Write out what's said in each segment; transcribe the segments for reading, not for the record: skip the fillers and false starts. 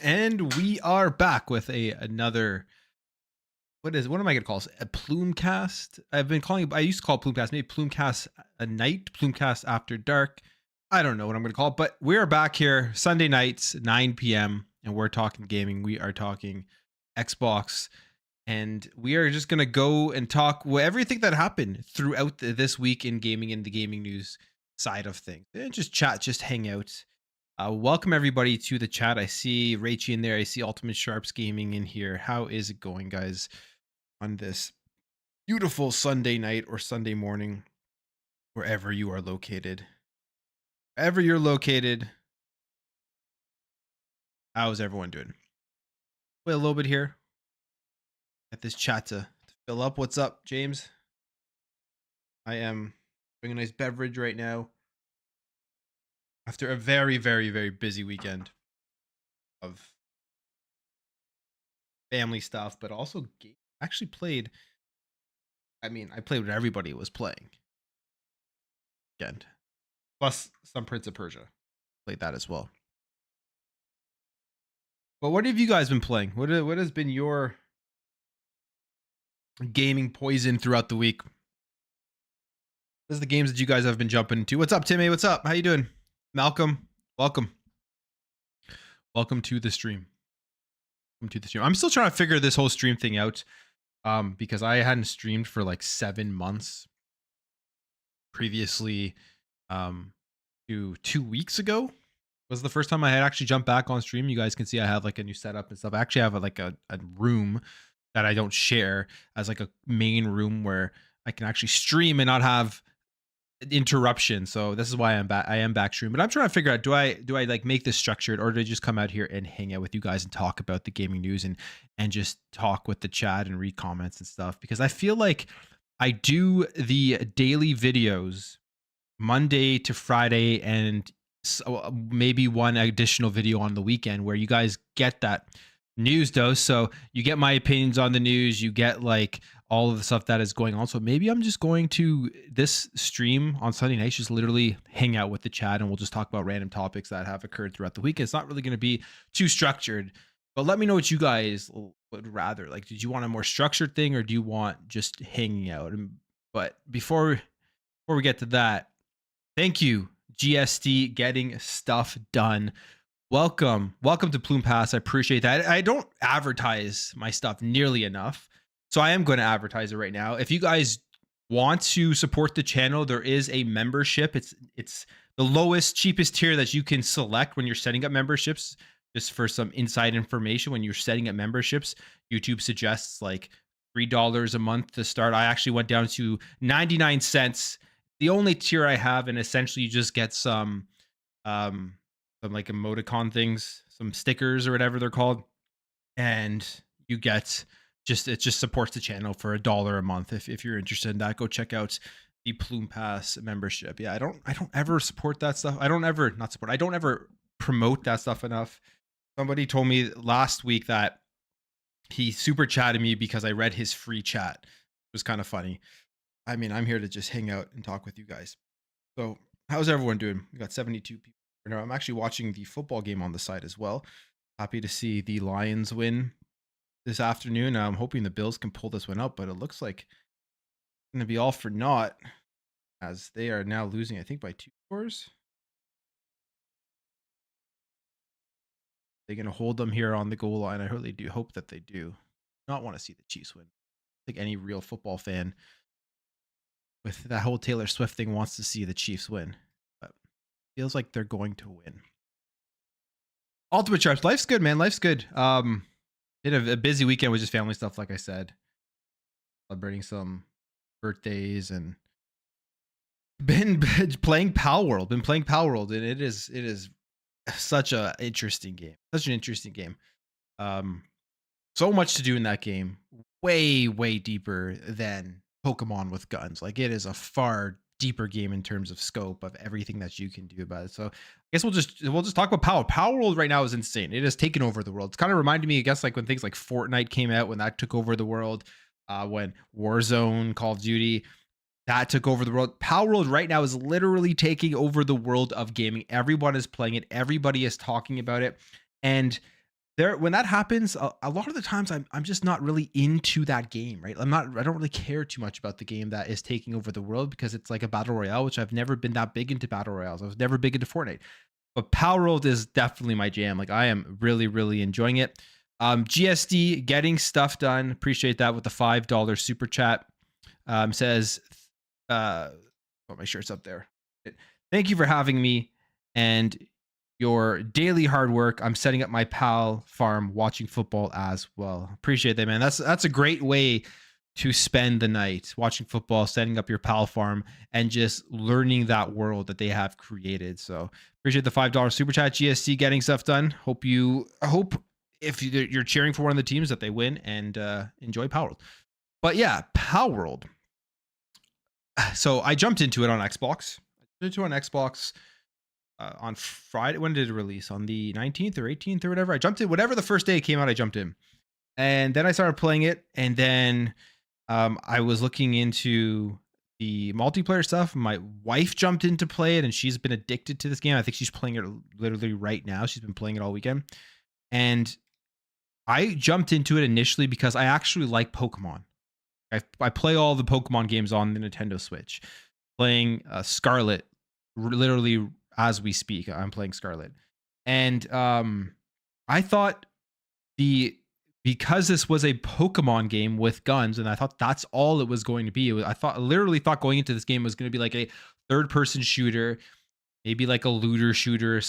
And we are back with another what am I gonna call this? A Plume Cast? I've been calling I used to call it Plume Cast, maybe Plume Cast a night, Plume Cast after dark. I don't know what I'm gonna call it, but we're back here Sunday nights, 9 p.m. and we're talking gaming. We are talking Xbox, and we are just gonna go and talk everything that happened throughout this week in gaming and the gaming news side of things. And just chat, just hang out. Welcome everybody to the chat. I see Rachie in there. I see Ultimate Sharps Gaming in here. How is it going, guys, on this beautiful Sunday night or Sunday morning, wherever you are located? Wherever you're located, how's everyone doing? Wait a little bit here. Get this chat to fill up. What's up, James? I am drinking a nice beverage right now after a very, very, very busy weekend of family stuff, but also actually played. I played what everybody was playing. Weekend. Plus some Prince of Persia. Played that as well. But what have you guys been playing? What has been your gaming poison throughout the week? What is the games that you guys have been jumping into? What's up, Timmy? What's up? How you doing? Malcolm, welcome. Welcome to the stream. Welcome to the stream. I'm still trying to figure this whole stream thing out. Because I hadn't streamed for like 7 months previously. To 2 weeks ago was the first time I had actually jumped back on stream. You guys can see I have like a new setup and stuff. I actually have a room that I don't share as like a main room where I can actually stream and not have interruption. So this is why I am back stream. But I'm trying to figure out, do I like make this structured, or do I just come out here and hang out with you guys and talk about the gaming news and just talk with the chat and read comments and stuff? Because I feel like I do the daily videos Monday to Friday, and maybe one additional video on the weekend where you guys get that news dose. So you get my opinions on the news, you get like all of the stuff that is going on. So maybe I'm just going to this stream on Sunday nights, just literally hang out with the chat and we'll just talk about random topics that have occurred throughout the week. It's not really going to be too structured, but let me know what you guys would rather. Like, did you want a more structured thing, or do you want just hanging out? But before we get to that, thank you, GSD, getting stuff done. Welcome to Plume Pass. I appreciate that. I don't advertise my stuff nearly enough, so I am going to advertise it right now. If you guys want to support the channel, there is a membership. It's the lowest, cheapest tier that you can select when you're setting up memberships. Just for some inside information, when you're setting up memberships, YouTube suggests like $3 a month to start. I actually went down to 99 cents. The only tier I have, and essentially you just get some like emoticon things, some stickers or whatever they're called, and you get it just supports the channel for $1 a month. If you're interested in that, go check out the Plume Pass membership. Yeah, I don't ever support that stuff. I don't ever promote that stuff enough. Somebody told me last week that he super chatted me because I read his free chat. It was kind of funny. I'm here to just hang out and talk with you guys. So how's everyone doing? We got 72 people. Now, I'm actually watching the football game on the side as well. Happy to see the Lions win this afternoon. I'm hoping the Bills can pull this one out, but it looks like it's going to be all for naught, as they are now losing, I think, by 2 scores. They're going to hold them here on the goal line. I really do hope that they do. Not want to see the Chiefs win. I think any real football fan with that whole Taylor Swift thing wants to see the Chiefs win, but feels like they're going to win. Ultimate Sharps, life's good, man. Life's good. Been a busy weekend with just family stuff, like I said, celebrating some birthdays, and been playing Palworld. And it is such an interesting game. So much to do in that game. Way deeper than Pokemon with guns. Like, it is a far deeper game in terms of scope of everything that you can do about it. So I guess we'll just talk about Palworld right now is insane. It has taken over the world. It's kind of reminded me, I guess, like when things like Fortnite came out, when that took over the world, when Warzone, Call of Duty, that took over the world. Palworld right now is literally taking over the world of gaming. Everyone is playing it. Everybody is talking about it. And there when that happens, a lot of the times I'm just not really into that game, right? I don't really care too much about the game that is taking over the world because it's like a battle royale, which I've never been that big into battle royales. I was never big into Fortnite. But Palworld is definitely my jam. Like I am really, really enjoying it. GSD getting stuff done. Appreciate that with the $5 super chat. Says, oh, my shirt's up there. Thank you for having me and your daily hard work. I'm setting up my pal farm, watching football as well. Appreciate that, man. That's a great way to spend the night watching football, setting up your pal farm, and just learning that world that they have created. So appreciate the $5 super chat. GSC getting stuff done. Hope if you're cheering for one of the teams that they win and enjoy Palworld. But yeah, Palworld. So I jumped into it on Xbox. On Friday. When did it release? On the 19th or 18th or whatever. I jumped in. Whatever the first day it came out, I jumped in. And then I started playing it. And then I was looking into the multiplayer stuff. My wife jumped in to play it, and she's been addicted to this game. I think she's playing it literally right now. She's been playing it all weekend. And I jumped into it initially because I actually like Pokemon. I play all the Pokemon games on the Nintendo Switch. Playing Scarlet, literally as we speak, I'm playing Scarlet, and I thought because this was a Pokemon game with guns, and I thought that's all it was going to be. I literally thought going into this game was going to be like a third-person shooter, maybe like a looter shooter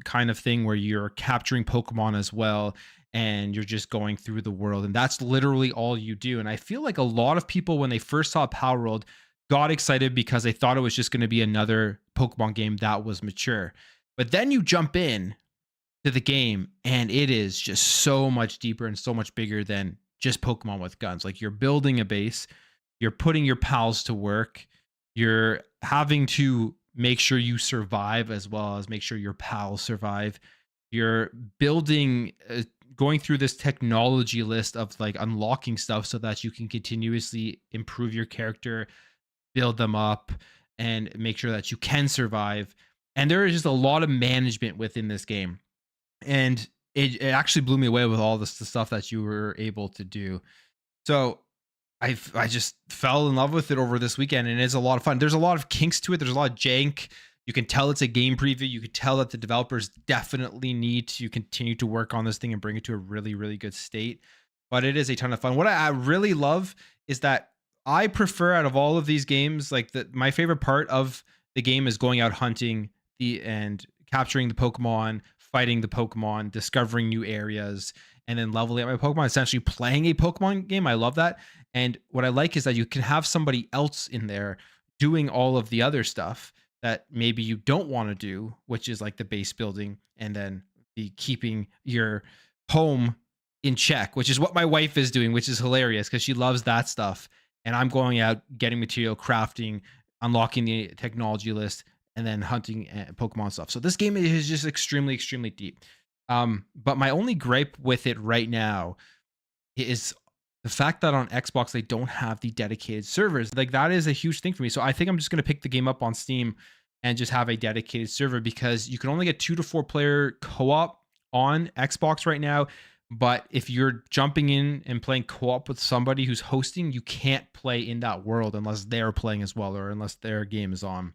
kind of thing where you're capturing Pokemon as well and you're just going through the world, and that's literally all you do. And I feel like a lot of people, when they first saw Palworld, got excited because they thought it was just going to be another Pokemon game that was mature. But then you jump in to the game and it is just so much deeper and so much bigger than just Pokemon with guns. Like you're building a base, you're putting your pals to work, you're having to make sure you survive as well as make sure your pals survive. You're building, going through this technology list of like unlocking stuff so that you can continuously improve your character, build them up, and make sure that you can survive. And there is just a lot of management within this game. And it actually blew me away with all the stuff that you were able to do. So I just fell in love with it over this weekend, and it's a lot of fun. There's a lot of kinks to it. There's a lot of jank. You can tell it's a game preview. You can tell that the developers definitely need to continue to work on this thing and bring it to a really, really good state. But it is a ton of fun. What I really love is that I prefer, out of all of these games, like my favorite part of the game is going out hunting and capturing the Pokemon, fighting the Pokemon, discovering new areas, and then leveling up my Pokemon, essentially playing a Pokemon game. I love that. And what I like is that you can have somebody else in there doing all of the other stuff that maybe you don't want to do, which is like the base building and then the keeping your home in check, which is what my wife is doing, which is hilarious because she loves that stuff. And I'm going out, getting material, crafting, unlocking the technology list, and then hunting Pokemon stuff. So this game is just extremely, extremely deep. But my only gripe with it right now is the fact that on Xbox they don't have the dedicated servers. Like that is a huge thing for me. So I think I'm just going to pick the game up on Steam and just have a dedicated server, because you can only get 2 to 4 player co-op on Xbox right now. But if you're jumping in and playing co-op with somebody who's hosting, you can't play in that world unless they're playing as well, or unless their game is on,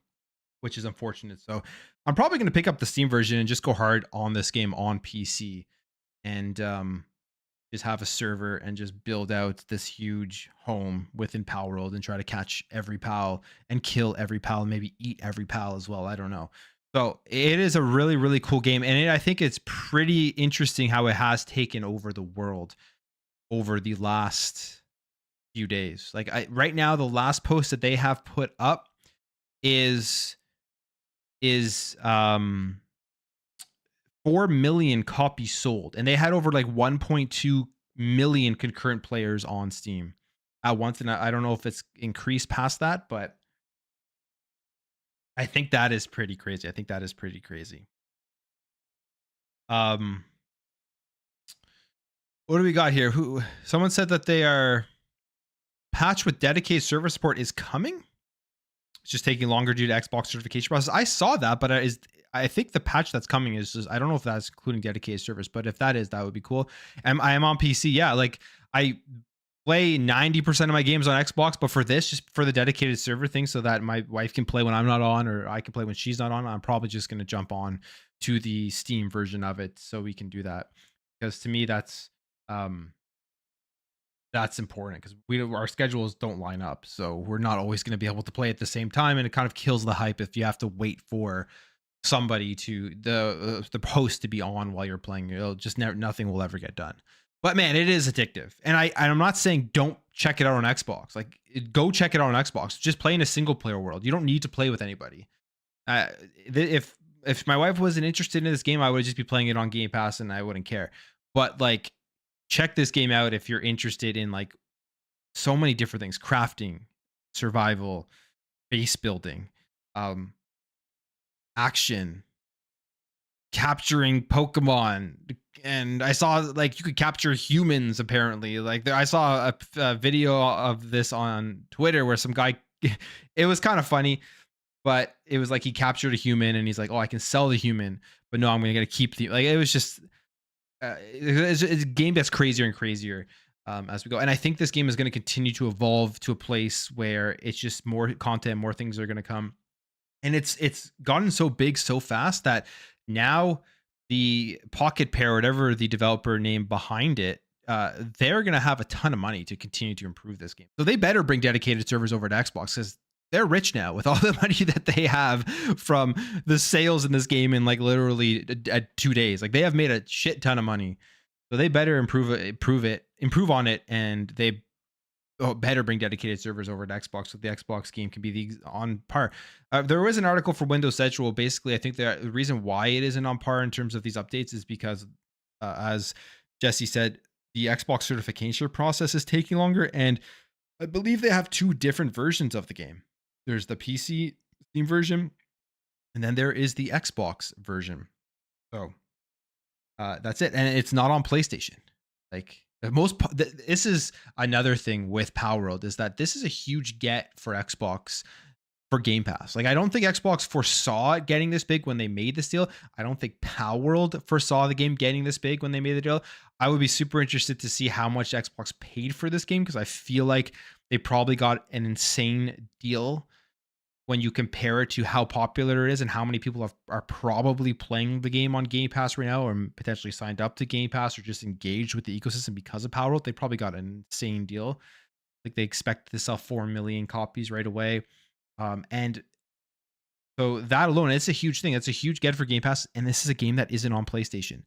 which is unfortunate. So I'm probably going to pick up the Steam version and just go hard on this game on PC, and just have a server and just build out this huge home within Palworld and try to catch every pal and kill every pal and maybe eat every pal as well. I don't know. So it is a really, really cool game. And I think it's pretty interesting how it has taken over the world over the last few days. Like right now, the last post that they have put up is 4 million copies sold, and they had over like 1.2 million concurrent players on Steam at once. And I don't know if it's increased past that, but I think that is pretty crazy. What do we got here? Someone said that they are patch with dedicated server support is coming. It's just taking longer due to Xbox certification process. I saw that, but I think the patch that's coming is just, I don't know if that's including dedicated servers, but if that is, that would be cool. I am on PC. Yeah, like I play 90% of my games on Xbox, but for this, just for the dedicated server thing, so that my wife can play when I'm not on, or I can play when she's not on, I'm probably just going to jump on to the Steam version of it so we can do that. Because to me, um that's important because our schedules don't line up, so we're not always going to be able to play at the same time, and it kind of kills the hype if you have to wait for somebody to the host to be on while you're playing. It'll just never, nothing will ever get done. But man, it is addictive, and I'm not saying don't check it out on Xbox. Like, go check it out on Xbox. Just play in a single player world. You don't need to play with anybody. Uh, if my wife wasn't interested in this game, I would just be playing it on Game Pass, and I wouldn't care. But like, check this game out if you're interested in like so many different things: crafting, survival, base building, um, action, capturing Pokemon. And I saw like you could capture humans apparently. Like I saw a video of this on Twitter where some guy, it was kind of funny, but it was like he captured a human and he's like, oh, I can sell the human, but no, I'm gonna keep the, like, it was just it's a game that's crazier and crazier as we go. And I think this game is going to continue to evolve to a place where it's just more content, more things are going to come. And it's gotten so big so fast that now the Pocket Pair, whatever the developer name behind it, they're going to have a ton of money to continue to improve this game. So they better bring dedicated servers over to Xbox, because they're rich now with all the money that they have from the sales in this game in like literally 2 days. Like, they have made a shit ton of money. So they better improve on it, and they better bring dedicated servers over to Xbox so the Xbox game can be on par. There was an article for Windows Central. Basically, I think the reason why it isn't on par in terms of these updates is because, as Jesse said, the Xbox certification process is taking longer, and I believe they have 2 different versions of the game. There's the PC Steam version, and then there is the Xbox version. So that's it, and it's not on PlayStation. Like, this is another thing with Palworld, is that this is a huge get for Xbox for Game Pass. Like, I don't think Xbox foresaw it getting this big when they made this deal. I don't think Palworld foresaw the game getting this big when they made the deal. I would be super interested to see how much Xbox paid for this game, because I feel like they probably got an insane deal when you compare it to how popular it is and how many people are probably playing the game on Game Pass right now, or potentially signed up to Game Pass, or just engaged with the ecosystem because of Palworld. They probably got an insane deal. Like, they expect to sell 4 million copies right away. And so that alone, it's a huge thing. It's a huge get for Game Pass. And this is a game that isn't on PlayStation.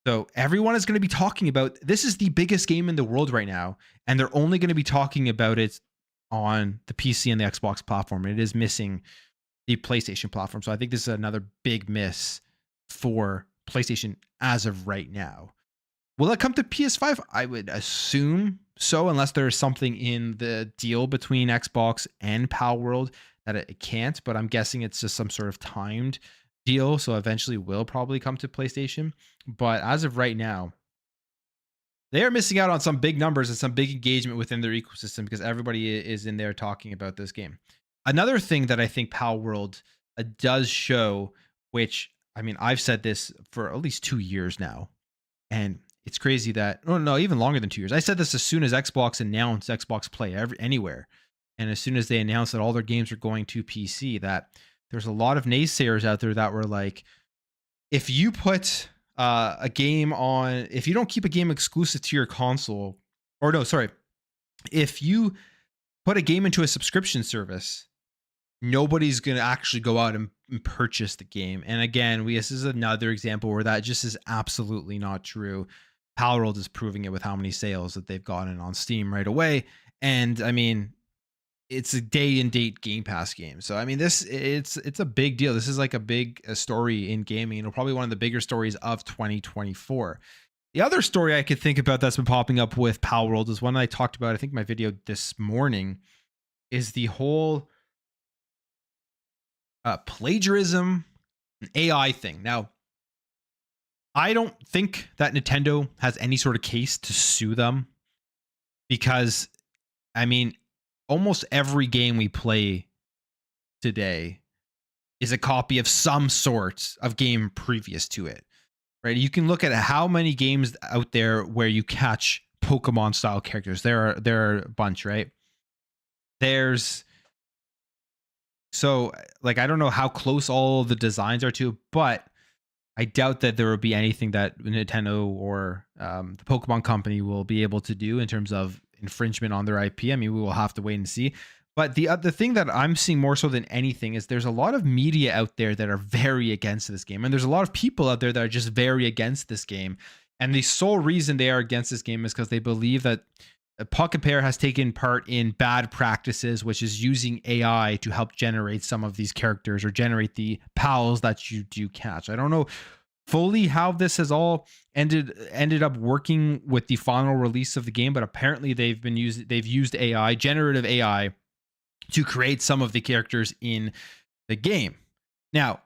So everyone is going to be talking about, this is the biggest game in the world right now, and they're only going to be talking about it on the PC and the Xbox platform. It is missing the PlayStation platform. So I think this is another big miss for PlayStation as of right now. Will it come to PS5? I would assume so, unless there's something in the deal between Xbox and Palworld that it can't, but I'm guessing it's just some sort of timed deal. So eventually will probably come to PlayStation. But as of right now, they are missing out on some big numbers and some big engagement within their ecosystem, because everybody is in there talking about this game. Another thing that I think Palworld does show, which, I mean, I've said this for at least 2 years now, and it's crazy that, no, even longer than 2 years. I said this as soon as Xbox announced Xbox Play anywhere. And as soon as they announced that all their games are going to PC, that there's a lot of naysayers out there that were like, if you put a game on, if you don't keep a game exclusive to your console, or no, sorry, if you put a game into a subscription service, nobody's going to actually go out and purchase the game. And again, this is another example where that just is absolutely not true. Palworld is proving it with how many sales that they've gotten on Steam right away. And I mean, it's a day and date Game Pass game. So I mean, it's a big deal. This is like a big story in gaming. It'll probably one of the bigger stories of 2024. The other story I could think about that's been popping up with Palworld is one I talked about, I think, my video this morning, is the whole plagiarism AI thing. Now, I don't think that Nintendo has any sort of case to sue them, because, I mean, almost every game we play today is a copy of some sort of game previous to it, right? You can look at how many games out there where you catch Pokemon style characters. There are a bunch, right? There's so like I don't know how close all the designs are to, but I doubt that there will be anything that Nintendo or the Pokemon Company will be able to do in terms of infringement on their IP. I mean, we will have to wait and see. But the thing that I'm seeing more so than anything is there's a lot of media out there that are very against this game, and there's a lot of people out there that are just very against this game. And the sole reason they are against this game is because they believe that Pocket Pair has taken part in bad practices, which is using AI to help generate some of these characters or generate the pals that you do catch. I don't know fully how this has all ended up working with the final release of the game, but apparently they've used AI, generative AI, to create some of the characters in the game. Now,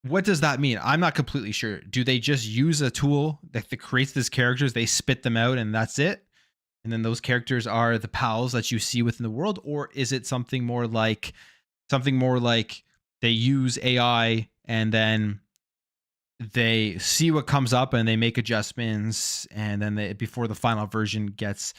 what does that mean? I'm not completely sure. Do they just use a tool that creates these characters, they spit them out, and that's it? And then those characters are the pals that you see within the world? Or is it something more like they use AI and then they see what comes up and they make adjustments, and then before the final version gets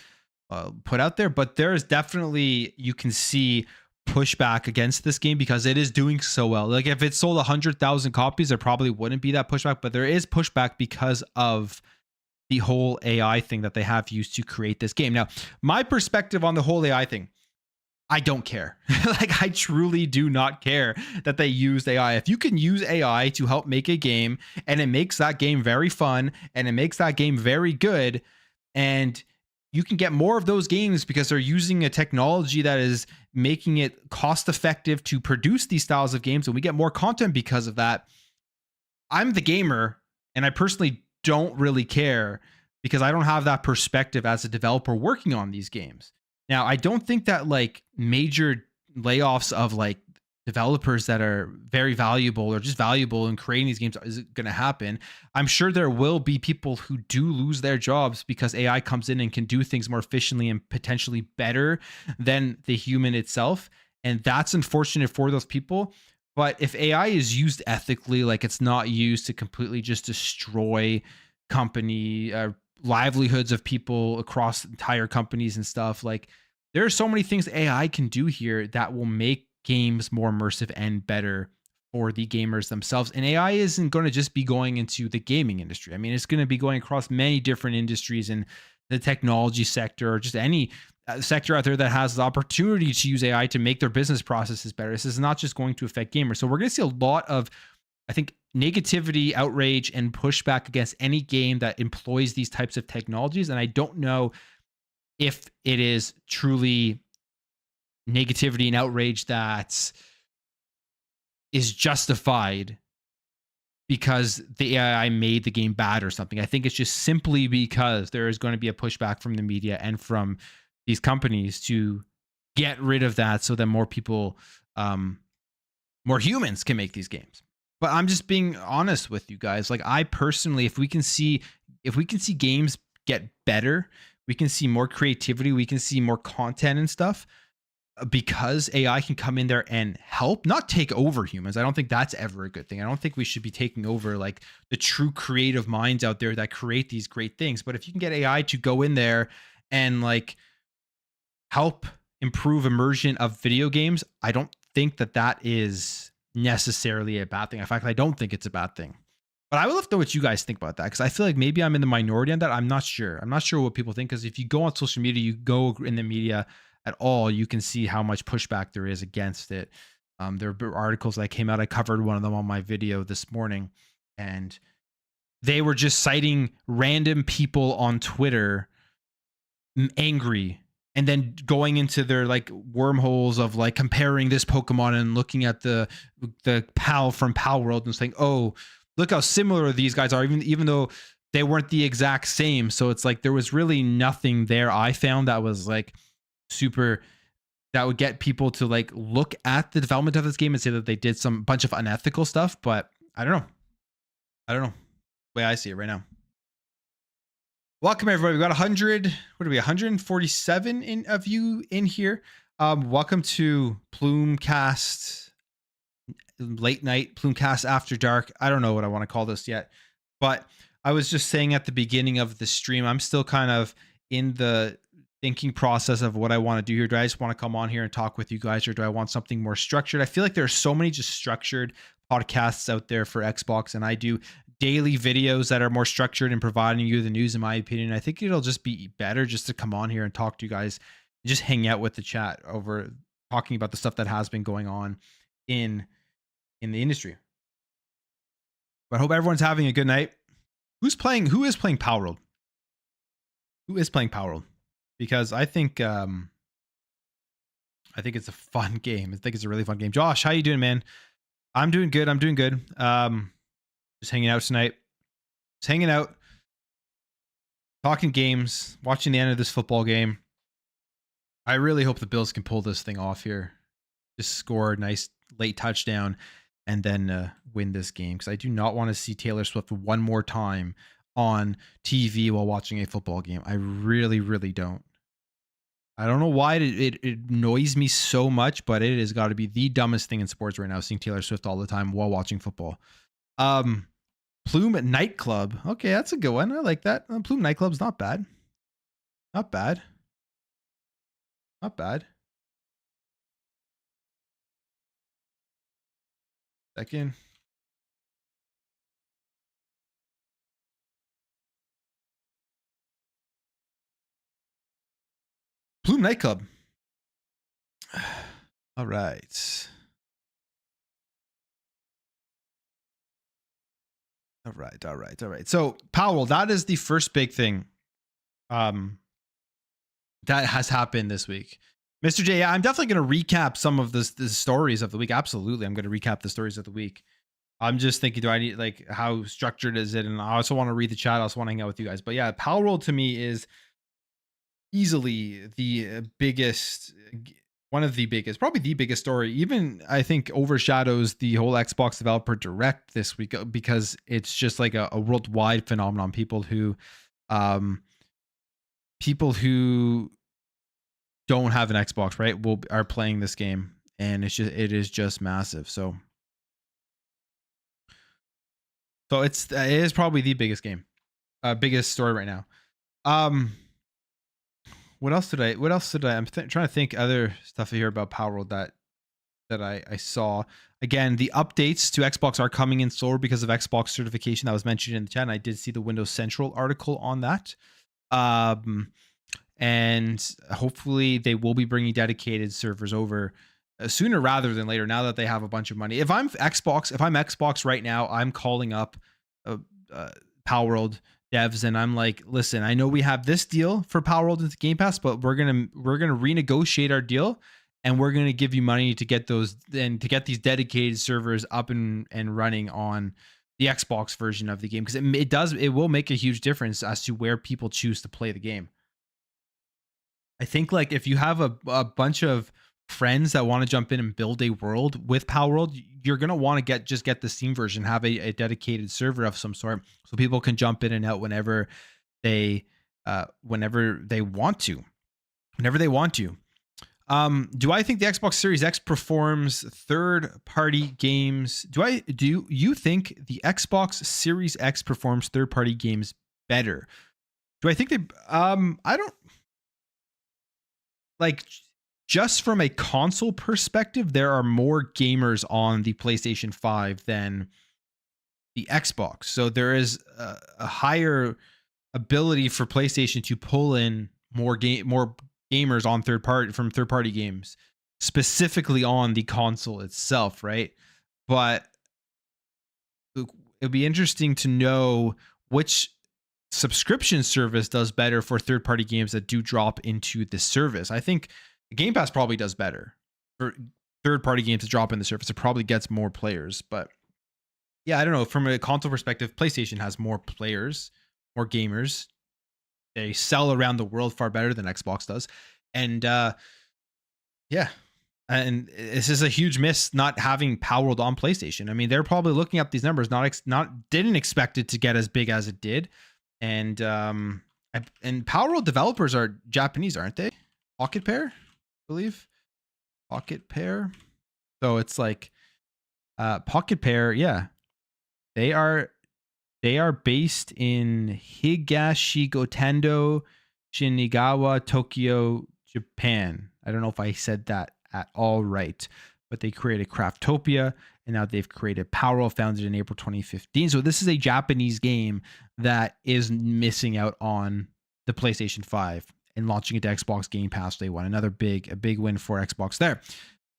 put out there? But there is definitely, you can see pushback against this game because it is doing so well. Like if it sold 100,000 copies, there probably wouldn't be that pushback, but there is pushback because of the whole AI thing that they have used to create this game. Now, my perspective on the whole AI thing, I don't care. Like I truly do not care that they used AI. If you can use AI to help make a game and it makes that game very fun and it makes that game very good, and you can get more of those games because they're using a technology that is making it cost effective to produce these styles of games, and we get more content because of that. I'm the gamer and I personally don't really care because I don't have that perspective as a developer working on these games. Now, I don't think that like major layoffs of like developers that are very valuable or just valuable in creating these games is going to happen. I'm sure there will be people who do lose their jobs because AI comes in and can do things more efficiently and potentially better than the human itself. And that's unfortunate for those people. But if AI is used ethically, like it's not used to completely just destroy company livelihoods of people across entire companies and stuff, like there are so many things AI can do here that will make games more immersive and better for the gamers themselves. And AI isn't going to just be going into the gaming industry. I mean, it's going to be going across many different industries in the technology sector or just any sector out there that has the opportunity to use AI to make their business processes better. This is not just going to affect gamers. So we're going to see a lot of, I think, negativity, outrage, and pushback against any game that employs these types of technologies. And I don't know if it is truly negativity and outrage that is justified because the AI made the game bad or something. I think it's just simply because there is going to be a pushback from the media and from these companies to get rid of that so that more people, more humans can make these games. But I'm just being honest with you guys. Like I personally, if we can see games get better, we can see more creativity, we can see more content and stuff, because AI can come in there and help, not take over humans. I don't think that's ever a good thing. I don't think we should be taking over like the true creative minds out there that create these great things. But if you can get AI to go in there and like help improve immersion of video games, I don't think that is necessarily a bad thing. In fact, I don't think it's a bad thing. But I would love to know what you guys think about that, because I feel like maybe I'm in the minority on that. I'm not sure. I'm not sure what people think, because if you go on social media, you go in the media at all, you can see how much pushback there is against it. There are articles that came out. I covered one of them on my video this morning, and they were just citing random people on Twitter angry, and then going into their like wormholes of like comparing this Pokemon and looking at the pal from Palworld and saying, oh, look how similar these guys are, even though they weren't the exact same. So it's like there was really nothing there I found that was like super, that would get people to like look at the development of this game and say that they did some bunch of unethical stuff. But I don't know the way I see it right now. Welcome everybody. We got 147 of you in here. Welcome to Plume Cast late night Plumecast after dark. I don't know what I want to call this yet, but I was just saying at the beginning of the stream, I'm still kind of in the thinking process of what I want to do here. Do I just want to come on here and talk with you guys, or do I want something more structured? I feel like there are so many just structured podcasts out there for Xbox, and I do daily videos that are more structured and providing you the news, in my opinion. I think it'll just be better just to come on here and talk to you guys, and just hang out with the chat over talking about the stuff that has been going on in the industry. But I hope everyone's having a good night. Who is playing Palworld? Who is playing Palworld? Because I think it's a fun game. I think it's a really fun game. Josh, how you doing, man? I'm doing good. Just hanging out tonight. Just hanging out, talking games, watching the end of this football game. I really hope the Bills can pull this thing off here. Just score a nice late touchdown and then win this game, because I do not want to see Taylor Swift one more time on TV while watching a football game. I really, really don't. I don't know why it annoys me so much, but it has got to be the dumbest thing in sports right now, seeing Taylor Swift all the time while watching football. Plume Nightclub. Okay, that's a good one. I like that. Plume Nightclub's not bad. Not bad. Not bad. Second. Plume Nightclub. All right. All right. So, Palworld, that is the first big thing that has happened this week. Mr. J, I'm definitely going to recap some of the stories of the week. Absolutely. I'm going to recap the stories of the week. I'm just thinking, do I need, like, how structured is it? And I also want to read the chat. I also want to hang out with you guys. But yeah, Palworld to me is easily the biggest, one of the biggest, probably the biggest story. Even I think overshadows the whole Xbox Developer Direct this week, because it's just like a worldwide phenomenon. People who don't have an Xbox, right, are playing this game, and it is just massive. So it is probably the biggest game, biggest story right now. What else did I? I'm trying to think other stuff here about Palworld that I saw. Again, the updates to Xbox are coming in slower because of Xbox certification that was mentioned in the chat. And I did see the Windows Central article on that. And hopefully they will be bringing dedicated servers over sooner rather than later, now that they have a bunch of money. If I'm Xbox right now, I'm calling up Palworld devs, and I'm like, listen, I know we have this deal for Palworld into Game Pass, but we're gonna renegotiate our deal, and we're gonna give you money to get those and to get these dedicated servers up and running on the Xbox version of the game, because it will make a huge difference as to where people choose to play the game. I think, like, if you have a bunch of friends that want to jump in and build a world with Palworld, you're going to want to get the Steam version, have a dedicated server of some sort, so people can jump in and out whenever they want to. Do I think the Xbox Series X performs third-party games? Do you think the Xbox Series X performs third-party games better? Do I think they I don't, like, just from a console perspective, there are more gamers on the PlayStation 5 than the Xbox. So there is a higher ability for PlayStation to pull in more gamers on third party games, specifically on the console itself, right? But it'd be interesting to know which subscription service does better for third party games that do drop into the service. I think Game Pass probably does better for third party games to drop in the service. It probably gets more players, but yeah, I don't know. From a console perspective, PlayStation has more players, more gamers. They sell around the world far better than Xbox does. And yeah, and this is a huge miss not having Palworld on PlayStation. I mean, they're probably looking at these numbers, didn't expect it to get as big as it did. And Palworld developers are Japanese, aren't they? Pocket Pair, I believe. Pocket Pair. So it's like, Pocket Pair, yeah, they are based in Higashigotendo, Shinagawa, Tokyo, Japan. I don't know if I said that at all right, but they created Craftopia, and now they've created Palworld, founded in April 2015. So this is a Japanese game that is missing out on the PlayStation 5 and launching it to Xbox Game Pass day one. A big win for Xbox there.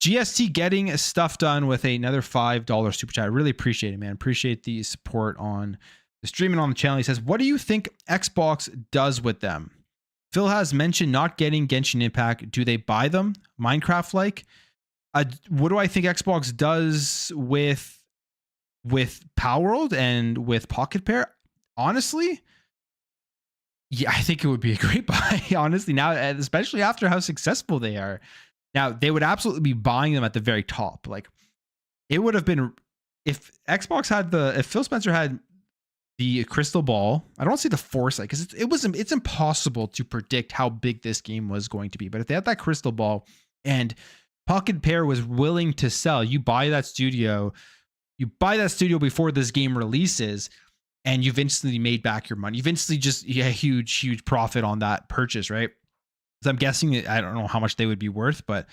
GST getting stuff done with another $5 super chat. I really appreciate it, man. Appreciate the support on the stream and on the channel. He says, what do you think Xbox does with them? Phil has mentioned not getting Genshin Impact. Do they buy them? Minecraft like? What do I think Xbox does with Palworld and with Pocket Pair? Honestly, yeah, I think it would be a great buy. Honestly, now, especially after how successful they are. Now, they would absolutely be buying them at the very top. Like, it would have been if Phil Spencer had the crystal ball. I don't see the foresight because it's impossible to predict how big this game was going to be. But if they had that crystal ball and Pocket Pair was willing to sell, you buy that studio before this game releases, and you've instantly made back your money. You've instantly just a huge profit on that purchase, right? So I'm guessing, I don't know how much they would be worth, but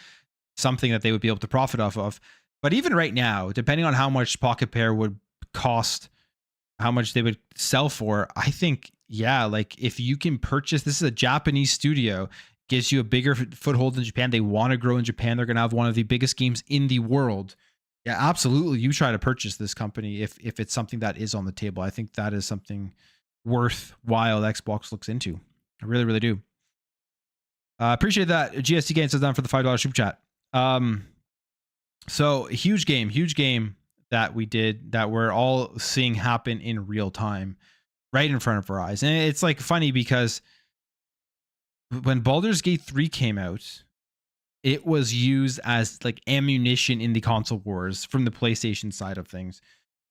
something that they would be able to profit off of. But even right now, depending on how much Pocket Pair would cost, how much they would sell for, I think, yeah, like if you can purchase, this is a Japanese studio, gives you a bigger foothold in Japan. They want to grow in Japan. They're going to have one of the biggest games in the world. Yeah, absolutely. You try to purchase this company if it's something that is on the table. I think that is something worthwhile Xbox looks into. I really, really do. Appreciate that. GST Games has done for the $5 super chat. So huge game that we did, that we're all seeing happen in real time right in front of our eyes. And it's like funny because when Baldur's Gate 3 came out, it was used as like ammunition in the console wars from the PlayStation side of things,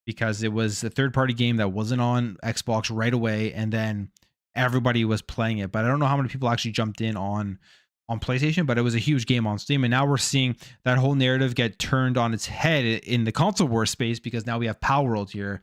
because it was a third-party game that wasn't on Xbox right away, and then everybody was playing it. But I don't know how many people actually jumped in on PlayStation, but it was a huge game on Steam. And now we're seeing that whole narrative get turned on its head in the console war space, because now we have Palworld here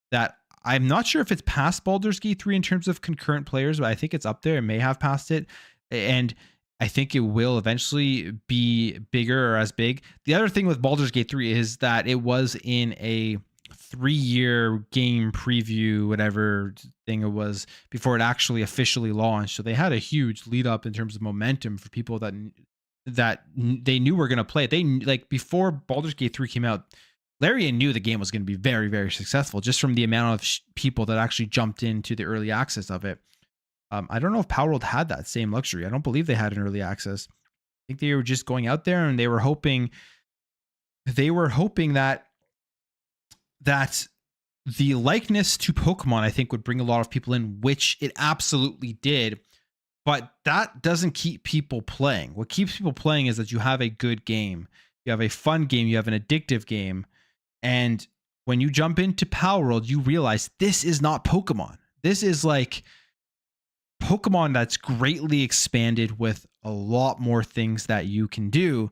that I'm not sure if it's past Baldur's Gate 3 in terms of concurrent players, but I think it's up there. It may have passed it. And I think it will eventually be bigger or as big. The other thing with Baldur's Gate 3 is that it was in a 3-year game preview, whatever thing it was, before it actually officially launched. So they had a huge lead up in terms of momentum for people that they knew were going to play it. They, like, before Baldur's Gate 3 came out, Larian knew the game was going to be very, very successful just from the amount of people that actually jumped into the early access of it. I don't know if Palworld had that same luxury. I don't believe they had an early access. I think they were just going out there and they were hoping that the likeness to Pokemon, I think, would bring a lot of people in, which it absolutely did. But that doesn't keep people playing. What keeps people playing is that you have a good game. You have a fun game. You have an addictive game. And when you jump into Palworld, you realize this is not Pokemon. This is like Pokemon that's greatly expanded with a lot more things that you can do.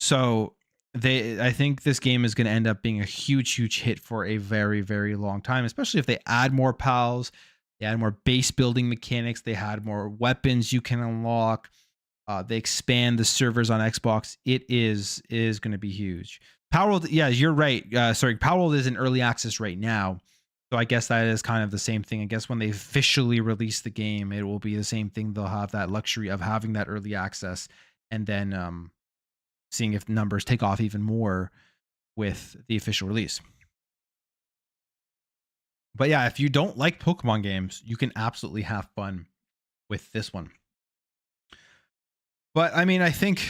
So I think this game is going to end up being a huge hit for a very, very long time, especially if they add more pals, they add more base building mechanics, they had more weapons you can unlock, they expand the servers on Xbox. It is going to be huge. Palworld, yeah, you're right. Palworld is in early access right now. So I guess that is kind of the same thing. I guess when they officially release the game, it will be the same thing. They'll have that luxury of having that early access, and then seeing if numbers take off even more with the official release. But yeah, if you don't like Pokemon games, you can absolutely have fun with this one. But I mean, I think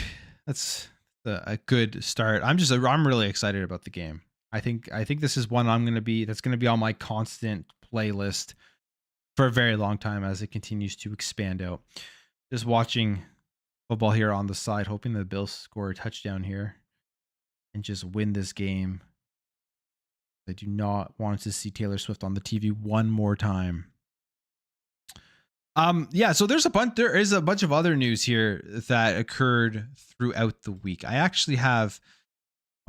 that's a good start. I'm really excited about the game. I think this is one that's going to be on my constant playlist for a very long time as it continues to expand out. Just watching football here on the side, hoping the Bills score a touchdown here and just win this game. I do not want to see Taylor Swift on the TV one more time. Yeah, so there is a bunch of other news here that occurred throughout the week. I actually have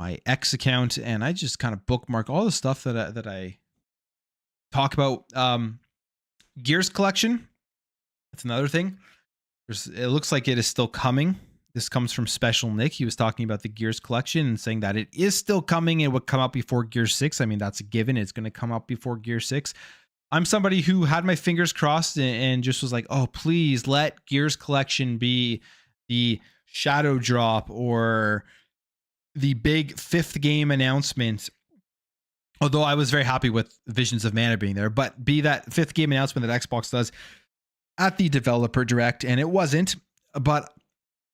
my X account, and I just kind of bookmark all the stuff that I talk about. Gears collection. That's another thing. It looks like it is still coming. This comes from Special Nick. He was talking about the Gears collection and saying that it is still coming. It would come out before Gears 6. I mean, that's a given. It's going to come out before Gears 6. I'm somebody who had my fingers crossed and just was like, oh, please let Gears collection be the shadow drop or the big 5th game announcement. Although I was very happy with Visions of Mana being there, but be that 5th game announcement that Xbox does at the developer direct, and it wasn't. But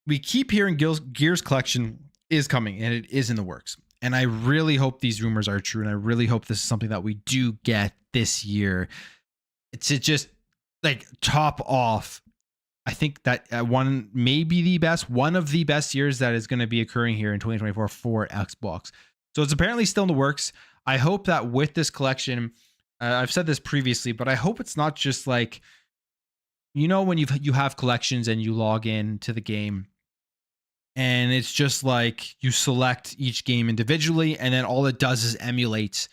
we keep hearing Gears collection is coming, and it is in the works. And I really hope these rumors are true, and I really hope this is something that we do get this year. To just like top off, I think that one may be one of the best years that is going to be occurring here in 2024 for Xbox. So it's apparently still in the works. I hope that with this collection, I've said this previously, but I hope it's not just like, when you have collections and you log in to the game and it's just like you select each game individually and then all it does is emulate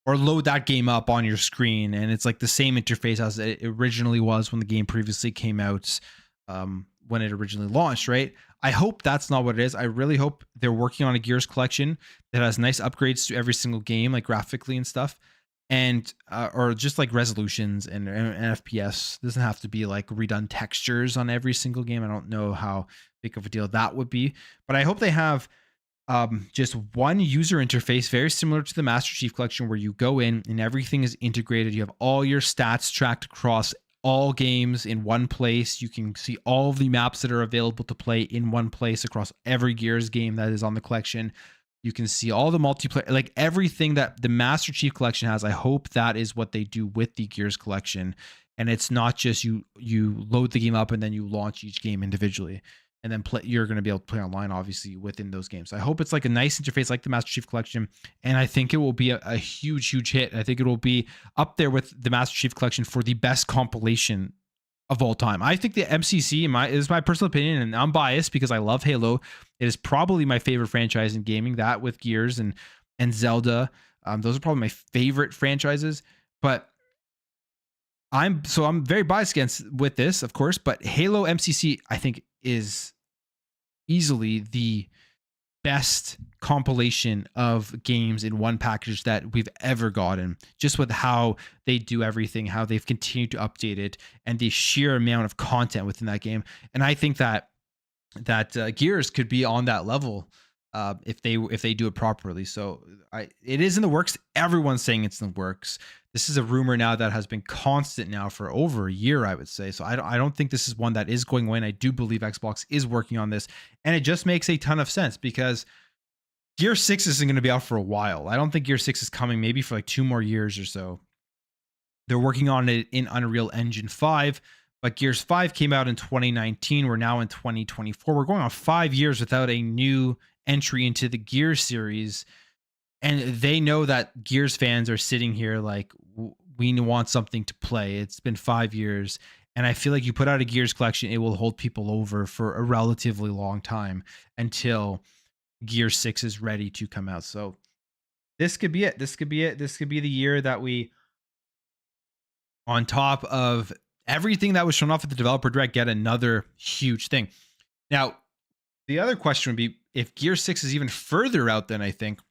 or load that game up on your screen, and it's like the same interface as it originally was when the game previously came out, when it originally launched, right? I hope that's not what it is. I really hope they're working on a Gears collection that has nice upgrades to every single game, like graphically and stuff, and or just like resolutions and FPS. It doesn't have to be like redone textures on every single game. I don't know how big of a deal that would be, but I hope they have just one user interface very similar to the Master Chief Collection, where you go in and everything is integrated. You have all your stats tracked across all games in one place. You can see all of the maps that are available to play in one place across every Gears game that is on the collection. You can see all the multiplayer, like everything that the Master Chief Collection has. I hope that is what they do with the Gears collection, and it's not just you load the game up and then you launch each game individually. And then you're going to be able to play online, obviously, within those games. So I hope it's like a nice interface like the Master Chief Collection. And I think it will be a huge, huge hit. I think it will be up there with the Master Chief Collection for the best compilation of all time. I think the MCC is my personal opinion, and I'm biased because I love Halo. It is probably my favorite franchise in gaming, that with Gears and Zelda. Those are probably my favorite franchises. But I'm very biased with this, of course. But Halo MCC, I think, is easily the best compilation of games in one package that we've ever gotten, just with how they do everything, how they've continued to update it, and the sheer amount of content within that game. And I think that Gears could be on that level if they do it properly. So it is in the works. Everyone's saying it's in the works. This is a rumor now that has been constant now for over a year, I would say. So I don't think this is one that is going away. And I do believe Xbox is working on this. And it just makes a ton of sense because Gear 6 isn't going to be out for a while. I don't think Gear 6 is coming maybe for like 2 more years or so. They're working on it in Unreal Engine 5, but Gears 5 came out in 2019. We're now in 2024. We're going on 5 years without a new entry into the Gears series. And they know that Gears fans are sitting here like, we want something to play. It's been 5 years. And I feel like you put out a Gears collection, it will hold people over for a relatively long time until Gear 6 is ready to come out. So this could be it. This could be it. This could be the year that we, on top of everything that was shown off at the developer direct, get another huge thing. Now, the other question would be, if Gear 6 is even further out than I think,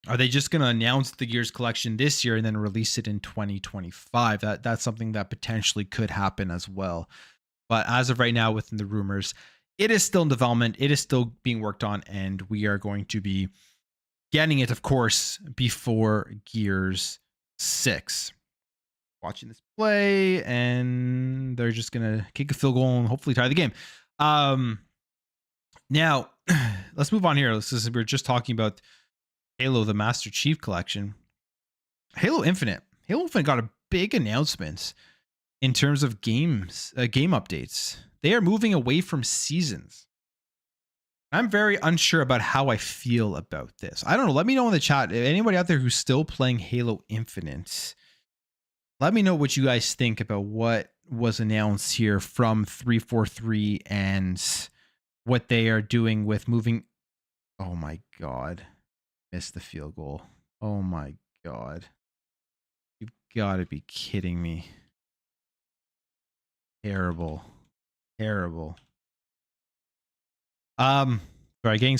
are they just going to announce the Gears collection this year and then release it in 2025? That's something that potentially could happen as well. But as of right now, within the rumors, it is still in development. It is still being worked on, and we are going to be getting it, of course, before Gears 6. Watching this play, and they're just going to kick a field goal and hopefully tie the game. Now, let's move on here. We're just talking about Halo, the Master Chief Collection. Halo Infinite got a big announcement in terms of game updates. They are moving away from seasons. I'm very unsure about how I feel about this. I don't know. Let me know in the chat. Anybody out there who's still playing Halo Infinite, let me know what you guys think about what was announced here from 343 and what they are doing with moving. Oh my God. missed the field goal. Oh my God. You've got to be kidding me. Terrible. Terrible. Sorry, getting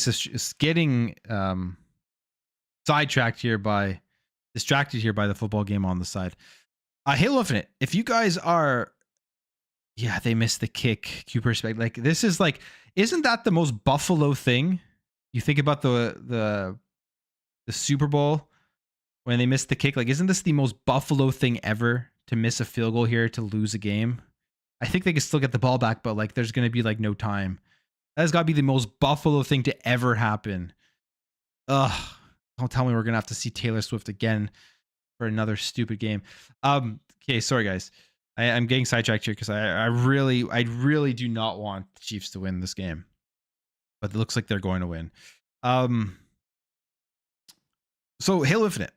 sidetracked here by distracted here by the football game on the side. Halo Infinite. If you guys are, yeah, they missed the kick. Q perspective. Like this is like, isn't that the most Buffalo thing? You think about the Super Bowl when they missed the kick. Like, isn't this the most Buffalo thing ever to miss a field goal here to lose a game? I think they can still get the ball back, but like, there's gonna be like no time. That has got to be the most Buffalo thing to ever happen. Ugh. Don't tell me we're gonna have to see Taylor Swift again for another stupid game. Okay, sorry guys. I'm getting sidetracked here because I really do not want the Chiefs to win this game. But it looks like they're going to win. So Halo Infinite.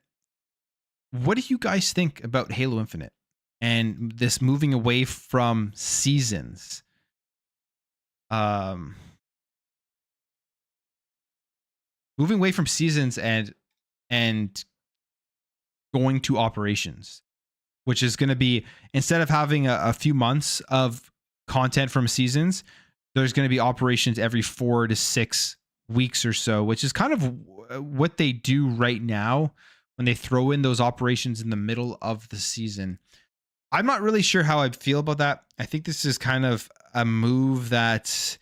What do you guys think about Halo Infinite and this moving away from seasons? Moving away from seasons and going to operations, which is going to be, instead of having a few months of content from seasons, there's going to be operations every 4 to 6 weeks or so, which is kind of what they do right now when they throw in those operations in the middle of the season. I'm not really sure how I feel about that. I think this is kind of a move that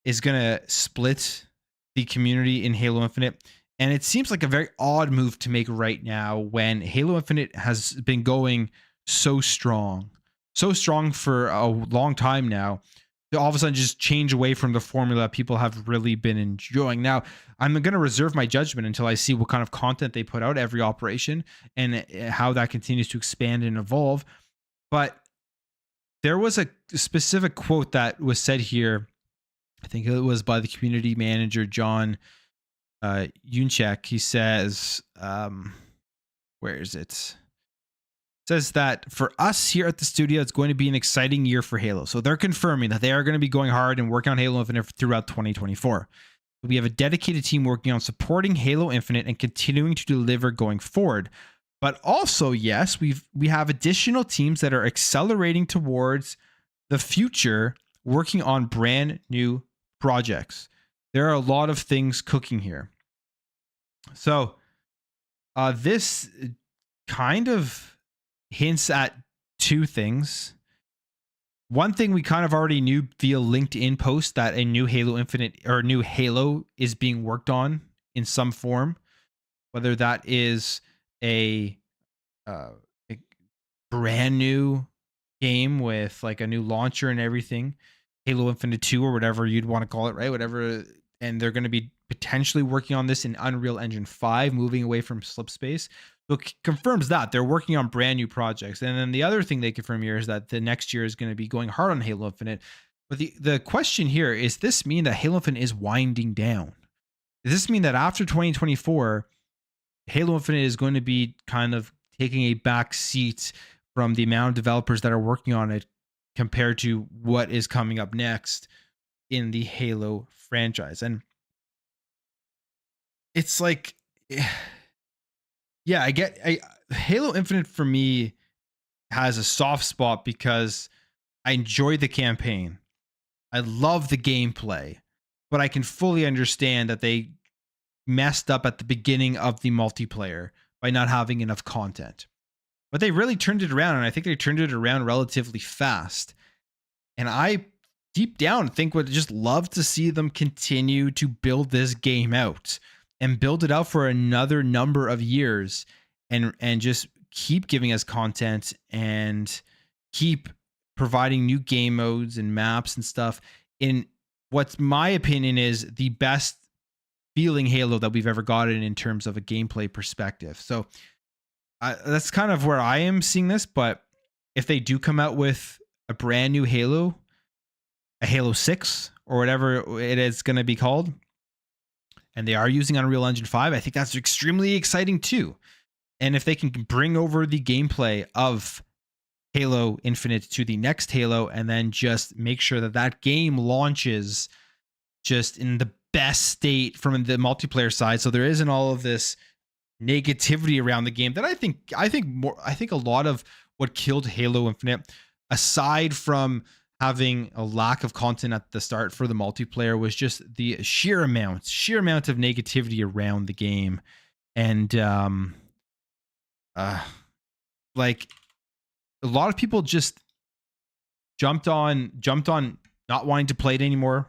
is going to split the community in Halo Infinite. And it seems like a very odd move to make right now when Halo Infinite has been going so strong for a long time now, to all of a sudden just change away from the formula people have really been enjoying. Now, I'm going to reserve my judgment until I see what kind of content they put out every operation and how that continues to expand and evolve. But there was a specific quote that was said here. I think it was by the community manager, John Yunchek. He says, where is it? Says that for us here at the studio, it's going to be an exciting year for Halo. So they're confirming that they are going to be going hard and working on Halo Infinite throughout 2024. We have a dedicated team working on supporting Halo Infinite and continuing to deliver going forward. But also, yes, we have additional teams that are accelerating towards the future, working on brand new projects. There are a lot of things cooking here. So this kind of hints at two things. One thing we kind of already knew via LinkedIn post, that a new Halo Infinite or new Halo is being worked on in some form, whether that is a brand new game with like a new launcher and everything, Halo Infinite 2 or whatever you'd want to call it, right? Whatever. And they're going to be potentially working on this in Unreal Engine 5, moving away from Slipspace. So it confirms that they're working on brand new projects. And then the other thing they confirm here is that the next year is going to be going hard on Halo Infinite. But the question here is, this mean that Halo Infinite is winding down? Does this mean that after 2024, Halo Infinite is going to be kind of taking a back seat from the amount of developers that are working on it compared to what is coming up next in the Halo franchise? And it's like, yeah, Halo Infinite for me has a soft spot because I enjoy the campaign. I love the gameplay, but I can fully understand that they messed up at the beginning of the multiplayer by not having enough content. But they really turned it around, and I think they turned it around relatively fast. And I deep down think would just love to see them continue to build this game out and build it out for another number of years, and just keep giving us content and keep providing new game modes and maps and stuff in what's my opinion is the best feeling Halo that we've ever gotten in terms of a gameplay perspective. So that's kind of where I am seeing this. But if they do come out with a brand new Halo, a Halo 6 or whatever it is going to be called, and they are using Unreal Engine 5, I think that's extremely exciting too. And if they can bring over the gameplay of Halo Infinite to the next Halo, and then just make sure that that game launches just in the best state from the multiplayer side. So there isn't all of this negativity around the game that I think a lot of what killed Halo Infinite, aside from having a lack of content at the start for the multiplayer, was just the sheer amount of negativity around the game. And like a lot of people just jumped on not wanting to play it anymore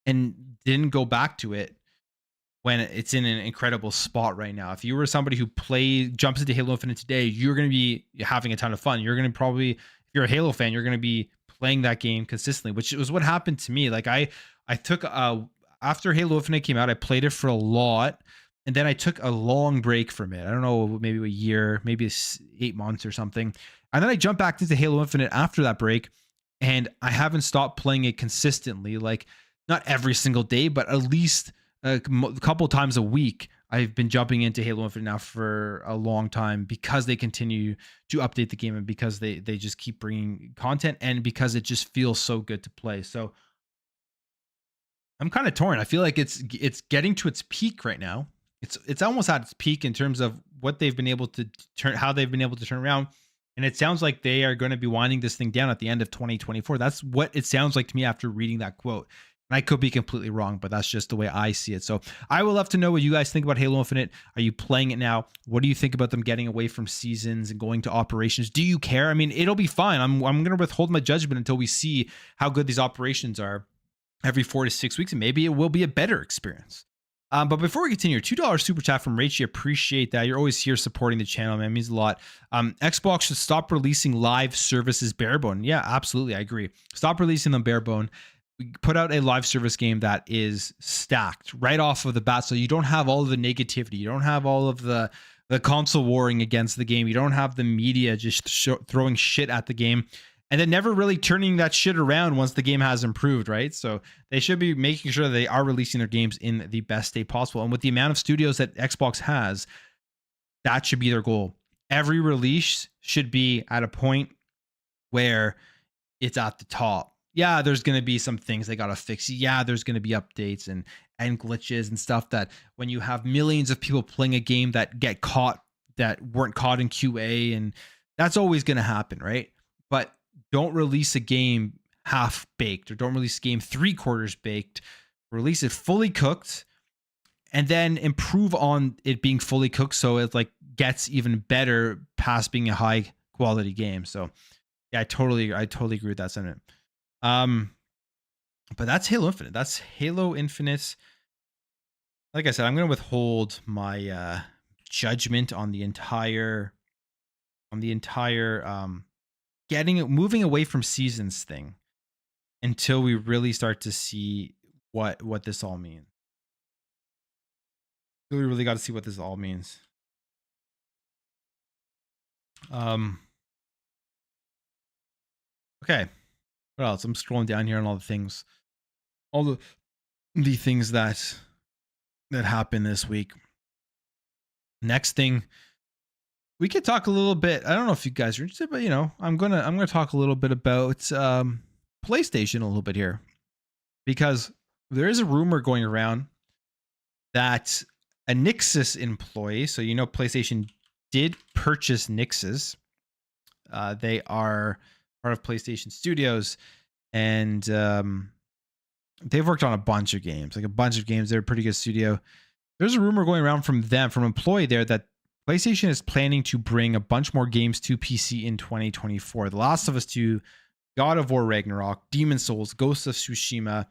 and didn't go back to it when it's in an incredible spot right now. If you were somebody who jumps into Halo Infinite today, you're going to be having a ton of fun. You're going to probably, if you're a Halo fan, you're going to be playing that game consistently, which was what happened to me. Like I took after Halo Infinite came out, I played it for a lot, and then I took a long break from it. I don't know, maybe a year, maybe 8 months or something. And then I jumped back into Halo Infinite after that break, and I haven't stopped playing it consistently. Like not every single day, but at least a couple times a week. I've been jumping into Halo Infinite now for a long time because they continue to update the game, and because they just keep bringing content, and because it just feels so good to play. So I'm kind of torn. I feel like it's getting to its peak right now. It's almost at its peak in terms of what they've been able to how they've been able to turn around. And it sounds like they are going to be winding this thing down at the end of 2024. That's what it sounds like to me after reading that quote. And I could be completely wrong, but that's just the way I see it. So I would love to know what you guys think about Halo Infinite. Are you playing it now? What do you think about them getting away from seasons and going to operations? Do you care? I mean, it'll be fine. I'm going to withhold my judgment until we see how good these operations are every 4 to 6 weeks, and maybe it will be a better experience. But before we continue, $2 super chat from Rachie. Appreciate that. You're always here supporting the channel, man. It means a lot. Xbox should stop releasing live services barebone. Yeah, absolutely. I agree. Stop releasing them barebone. We put out a live service game that is stacked right off of the bat, so you don't have all of the negativity. You don't have all of the console warring against the game. You don't have the media just throwing shit at the game, and then never really turning that shit around once the game has improved, right? So they should be making sure that they are releasing their games in the best state possible. And with the amount of studios that Xbox has, that should be their goal. Every release should be at a point where it's at the top. Yeah, there's going to be some things they got to fix. Yeah, there's going to be updates and glitches and stuff that when you have millions of people playing a game that weren't caught in QA, and that's always going to happen, right? But don't release a game half baked, or don't release a game 3/4 baked. Release it fully cooked, and then improve on it being fully cooked so it like gets even better past being a high quality game. So yeah, I totally agree with that sentiment. But that's Halo Infinite. That's Halo Infinite. Like I said, I'm going to withhold my judgment on the entire moving away from seasons thing until we really start to see what this all means. We really got to see what this all means. Okay. What else? I'm scrolling down here on all the things that happened this week. Next thing, we could talk a little bit. I don't know if you guys are interested, but I'm gonna talk a little bit about PlayStation a little bit here, because there is a rumor going around that a Nixxes employee, so PlayStation did purchase Nixxes. They are part of PlayStation Studios, and they've worked on a bunch of games. They're a pretty good studio. There's a rumor going around from an employee there, that PlayStation is planning to bring a bunch more games to PC in 2024. The Last of Us 2, God of War Ragnarok, Demon's Souls, Ghost of Tsushima,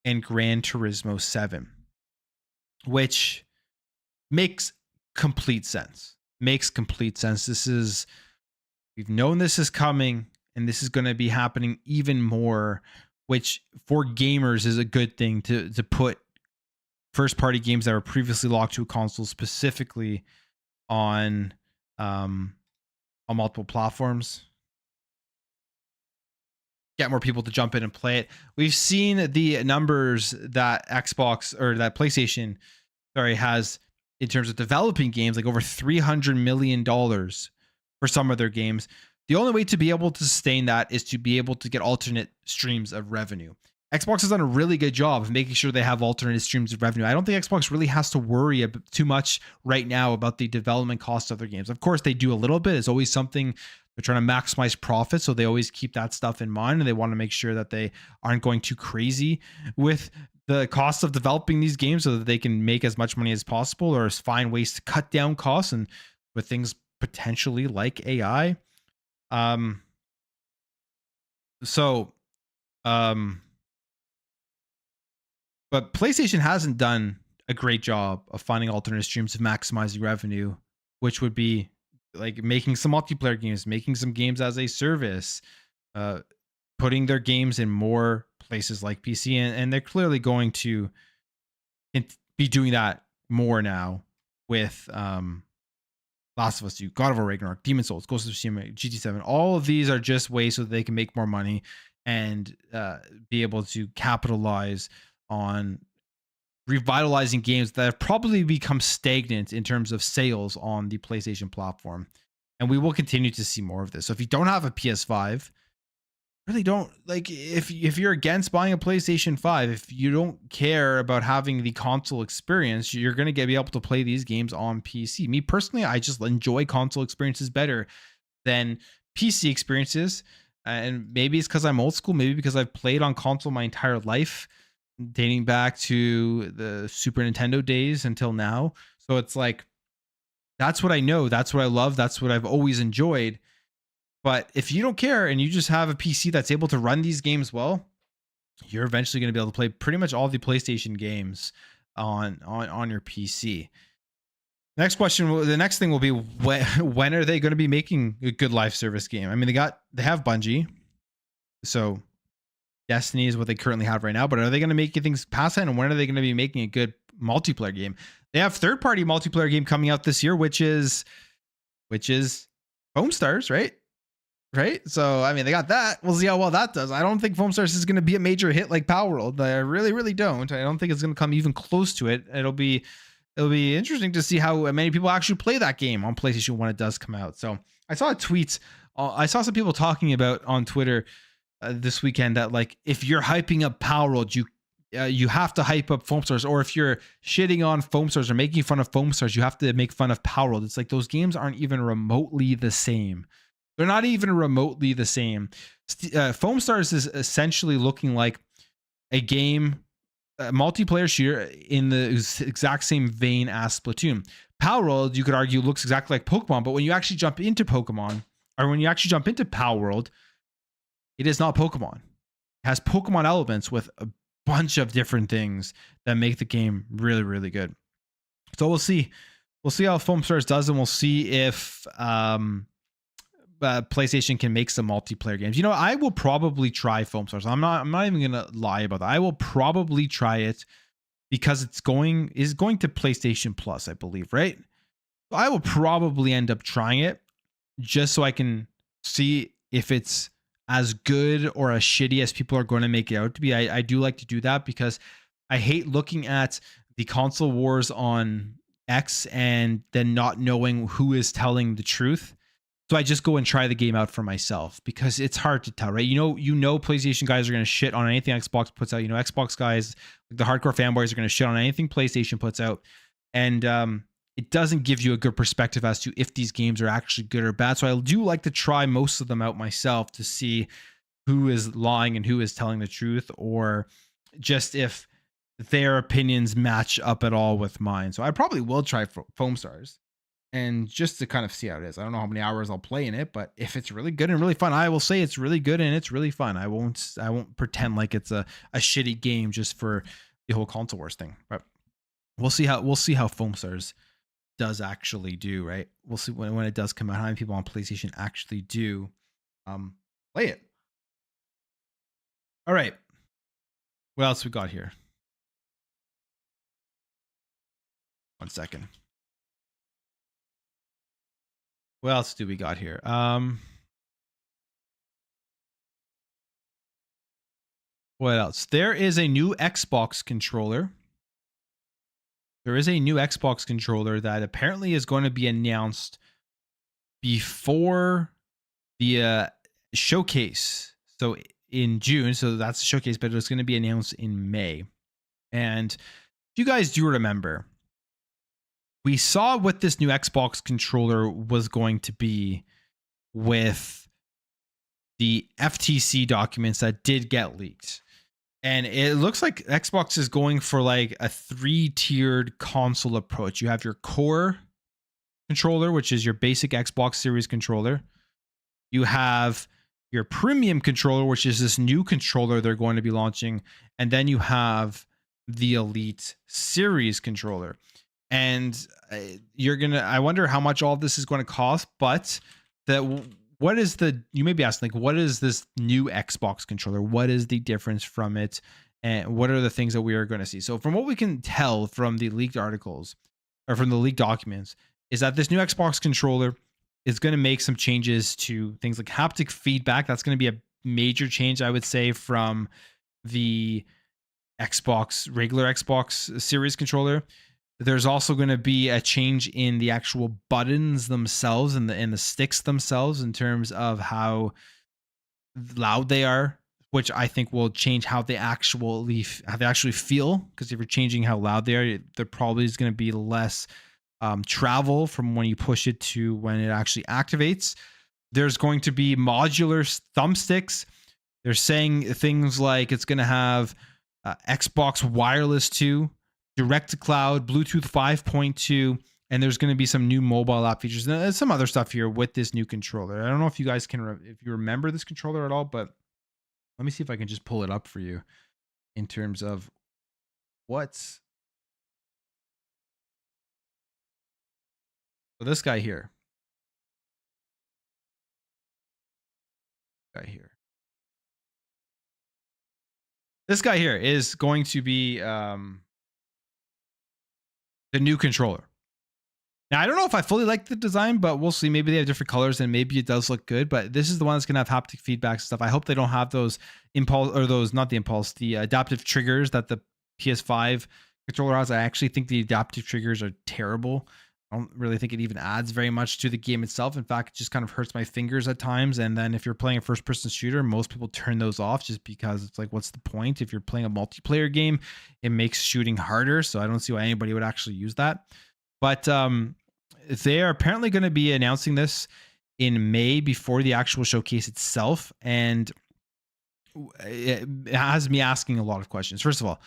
and Gran Turismo 7, which makes complete sense. We've known this is coming, and this is going to be happening even more, which for gamers is a good thing, to put first-party games that were previously locked to a console specifically on multiple platforms. Get more people to jump in and play it. We've seen the numbers that PlayStation has in terms of developing games, like over $300 million for some of their games. The only way to be able to sustain that is to be able to get alternate streams of revenue. Xbox has done a really good job of making sure they have alternate streams of revenue. I don't think Xbox really has to worry too much right now about the development cost of their games. Of course, they do a little bit. It's always something they're trying to maximize profit, so they always keep that stuff in mind, and they want to make sure that they aren't going too crazy with the cost of developing these games so that they can make as much money as possible or find ways to cut down costs, and with things potentially like AI. Um, so, um, but PlayStation hasn't done a great job of finding alternate streams of maximizing revenue, which would be like making some multiplayer games, making some games as a service, uh, putting their games in more places like PC, and they're clearly going to be doing that more now with Last of Us 2, God of War Ragnarok, Demon Souls, Ghost of Tsushima, GT7. All of these are just ways so that they can make more money and be able to capitalize on revitalizing games that have probably become stagnant in terms of sales on the PlayStation platform. And we will continue to see more of this. So if you don't have a PS5, really don't like, if you're against buying a PlayStation 5, if you don't care about having the console experience, you're going to be able to play these games on PC. Me personally, I just enjoy console experiences better than PC experiences. And maybe it's because I'm old school, maybe because I've played on console my entire life, dating back to the Super Nintendo days until now. So it's like, that's what I know, that's what I love, that's what I've always enjoyed. But if you don't care and you just have a PC that's able to run these games well, you're eventually going to be able to play pretty much all the PlayStation games on your PC. Next question, the next thing will be when are they going to be making a good live service game? I mean, they have Bungie, so Destiny is what they currently have right now, but are they going to make things past that? And when are they going to be making a good multiplayer game? They have third-party multiplayer game coming out this year, which is Foam Stars, right? So, I mean, they got that. We'll see how well that does. I don't think Foam Stars is going to be a major hit like Palworld. I really, really don't. I don't think it's going to come even close to it. It'll be interesting to see how many people actually play that game on PlayStation when it does come out. So, I saw a tweet. I saw some people talking about on Twitter this weekend that, like, if you're hyping up Palworld, you have to hype up Foam Stars, or if you're shitting on Foam Stars or making fun of Foam Stars, you have to make fun of Palworld. It's like those games aren't even remotely the same. They're not even remotely the same. Foam Stars is essentially looking like a game, a multiplayer shooter in the exact same vein as Splatoon. Palworld, you could argue, looks exactly like Pokemon, but when you actually jump into Pokemon, or when you actually jump into Palworld, it is not Pokemon. It has Pokemon elements with a bunch of different things that make the game really, really good. So we'll see. We'll see how Foam Stars does, and we'll see if PlayStation can make some multiplayer games. You know, I will probably try Foam Stars. I'm not even gonna lie about that. I will probably try it because it's going to PlayStation Plus, I believe, right? I will probably end up trying it just so I can see if it's as good or as shitty as people are going to make it out to be. I do like to do that because I hate looking at the console wars on X and then not knowing who is telling the truth. So I just go and try the game out for myself because it's hard to tell, right? You know, PlayStation guys are going to shit on anything Xbox puts out. You know, Xbox guys, like the hardcore fanboys, are going to shit on anything PlayStation puts out. And it doesn't give you a good perspective as to if these games are actually good or bad. So I do like to try most of them out myself to see who is lying and who is telling the truth, or just if their opinions match up at all with mine. So I probably will try Foam Stars, and just to kind of see how it is. I don't know how many hours I'll play in it, but if it's really good and really fun, I will say it's really good and it's really fun. I won't pretend like it's a shitty game just for the whole console wars thing. But we'll see how Foam Stars does actually do, right? We'll see when it does come out, how many people on PlayStation actually do play it. All right. What else we got here? 1 second. What else do we got here? What else? There is a new Xbox controller. There is a new Xbox controller that apparently is going to be announced before the showcase. So in June, so that's the showcase, but it's going to be announced in May. And if you guys do remember, we saw what this new Xbox controller was going to be with the FTC documents that did get leaked. And it looks like Xbox is going for like a 3-tiered console approach. You have your core controller, which is your basic Xbox Series controller. You have your premium controller, which is this new controller they're going to be launching. And then you have the Elite Series controller. And I wonder how much all of this is going to cost, but you may be asking, like, what is this new Xbox controller? What is the difference from it? And what are the things that we are going to see? So from what we can tell from the leaked articles or from the leaked documents is that this new Xbox controller is going to make some changes to things like haptic feedback. That's going to be a major change, I would say, from the regular Xbox Series controller. There's also going to be a change in the actual buttons themselves and the sticks themselves in terms of how loud they are, which I think will change how they actually feel. Because if you're changing how loud they are, there probably is going to be less travel from when you push it to when it actually activates. There's going to be modular thumbsticks. They're saying things like it's going to have Xbox Wireless 2, Direct to Cloud, Bluetooth 5.2, and there's going to be some new mobile app features and some other stuff here with this new controller. I don't know if you guys if you remember this controller at all, but let me see if I can just pull it up for you in terms of what's. So this guy here. This guy here is going to be the new controller. Now, I don't know if I fully like the design, but we'll see. Maybe they have different colors and maybe it does look good, but this is the one that's going to have haptic feedback and stuff. I hope they don't have those the adaptive triggers that the PS5 controller has. I actually think the adaptive triggers are terrible. I don't really think it even adds very much to the game itself. In fact, it just kind of hurts my fingers at times. And then if you're playing a first-person shooter, most people turn those off just because it's like, what's the point? If you're playing a multiplayer game, it makes shooting harder. So I don't see why anybody would actually use that. But they are apparently going to be announcing this in May before the actual showcase itself. And it has me asking a lot of questions. First of all,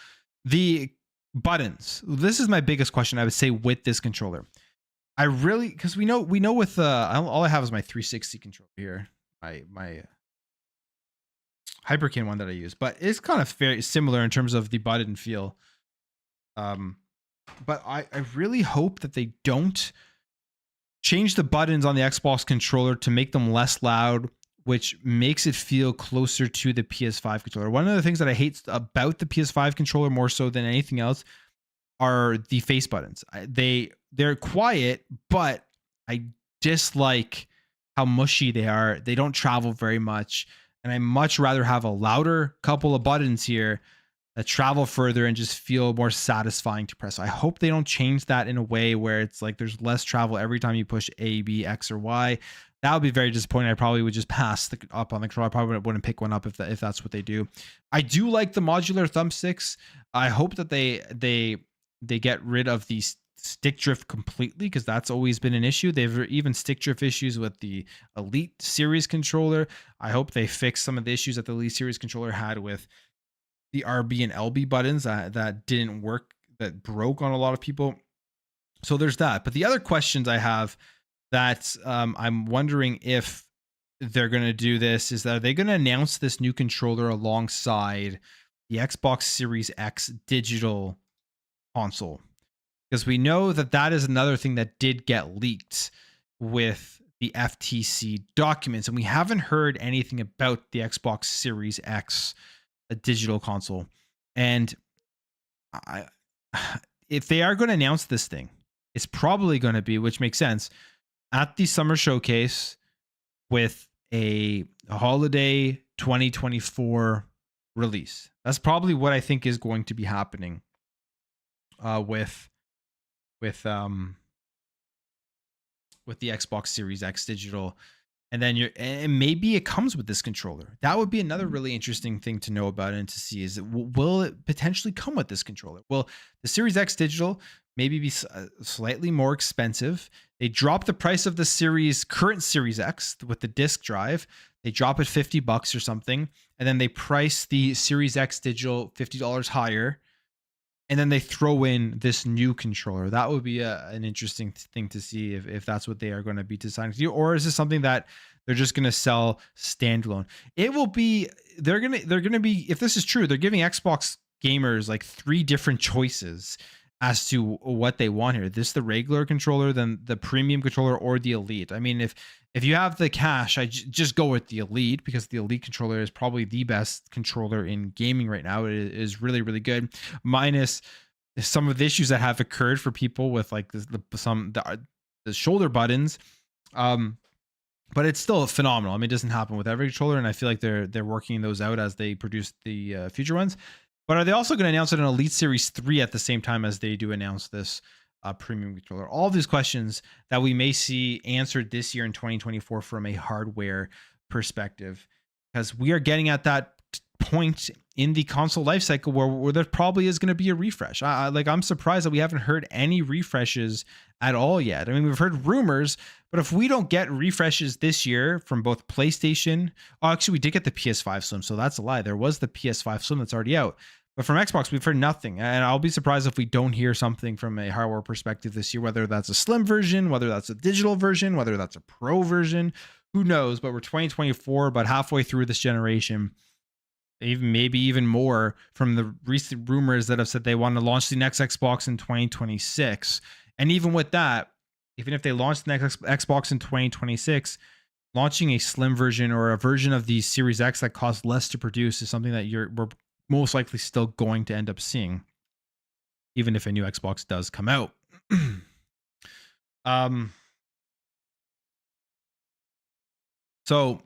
the buttons. This is my biggest question, I would say, with this controller. Because we know with all I have is my 360 controller here, my Hyperkin one that I use, but it's kind of very similar in terms of the button feel. But I really hope that they don't change the buttons on the Xbox controller to make them less loud, which makes it feel closer to the PS5 controller. One of the things that I hate about the PS5 controller more so than anything else are the face buttons. They're quiet, but I dislike how mushy they are. They don't travel very much, and I much rather have a louder couple of buttons here that travel further and just feel more satisfying to press. So I hope they don't change that in a way where it's like there's less travel every time you push A, B, X, or Y. That would be very disappointing. I probably would just pass up on the controller. I probably wouldn't pick one up if that's what they do. I do like the modular thumbsticks. I hope that they get rid of the stick drift completely, because that's always been an issue. They've even stick drift issues with the Elite Series controller. I hope they fix some of the issues that the Elite Series controller had with the RB and LB buttons that didn't work, that broke on a lot of people. So there's that. But the other questions I have that I'm wondering if they're going to do this is that are they going to announce this new controller alongside the Xbox Series X digital console? Because we know that is another thing that did get leaked with the FTC documents, and we haven't heard anything about the Xbox Series X, a digital console. And if they are going to announce this thing, it's probably going to be, which makes sense, at the summer showcase with a holiday 2024 release. That's probably what I think is going to be happening with the Xbox Series X digital. and then and maybe it comes with this controller. That would be another really interesting thing to know about and to see is will it potentially come with this controller? Will the Series X digital maybe be slightly more expensive? They drop the price of the current Series X with the disc drive. They drop it $50 or something, and then they price the Series X digital $50 higher, and then they throw in this new controller. That would be an interesting thing to see if that's what they are going to be deciding to do, or is this something that they're just going to sell standalone? It will be they're gonna be, if this is true, they're giving Xbox gamers like 3 different choices as to what they want here. This the regular controller, then the premium controller, or the Elite. I mean, if you have the cash, just go with the Elite, because the Elite controller is probably the best controller in gaming right now. It is really, really good, minus some of the issues that have occurred for people with like the shoulder buttons. But it's still phenomenal. I mean, it doesn't happen with every controller, and I feel like they're working those out as they produce the future ones. But are they also going to announce it an Elite Series 3 at the same time as they do announce this premium controller? All of these questions that we may see answered this year in 2024 from a hardware perspective, because we are getting at that point in the console lifecycle where there probably is going to be a refresh. I'm surprised that we haven't heard any refreshes at all yet. I mean, we've heard rumors, but if we don't get refreshes this year from both PlayStation, actually we did get the PS5 Slim, so that's a lie. There was the PS5 Slim that's already out. But from Xbox, we've heard nothing. And I'll be surprised if we don't hear something from a hardware perspective this year, whether that's a slim version, whether that's a digital version, whether that's a pro version, who knows? But we're 2024, about halfway through this generation, maybe even more from the recent rumors that have said they want to launch the next Xbox in 2026. And even with that, even if they launch the next Xbox in 2026, launching a slim version or a version of the Series X that costs less to produce is something that we're most likely still going to end up seeing, even if a new Xbox does come out. So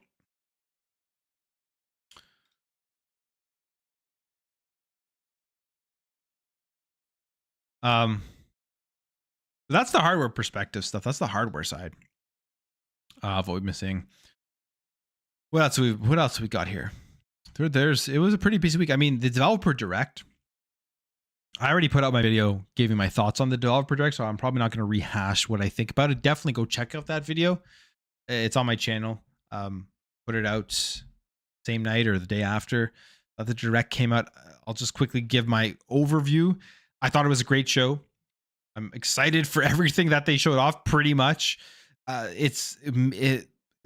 that's the hardware perspective stuff. That's the hardware side of what we've been seeing. What else we got here? It was a pretty busy week. I mean, the developer direct, I already put out my video giving my thoughts on the developer direct, so I'm probably not going to rehash what I think about it. Definitely go check out that video. It's on my channel. Put it out same night or the day after the direct came out. I'll just quickly give my overview. I thought it was a great show. I'm excited for everything that they showed off, pretty much.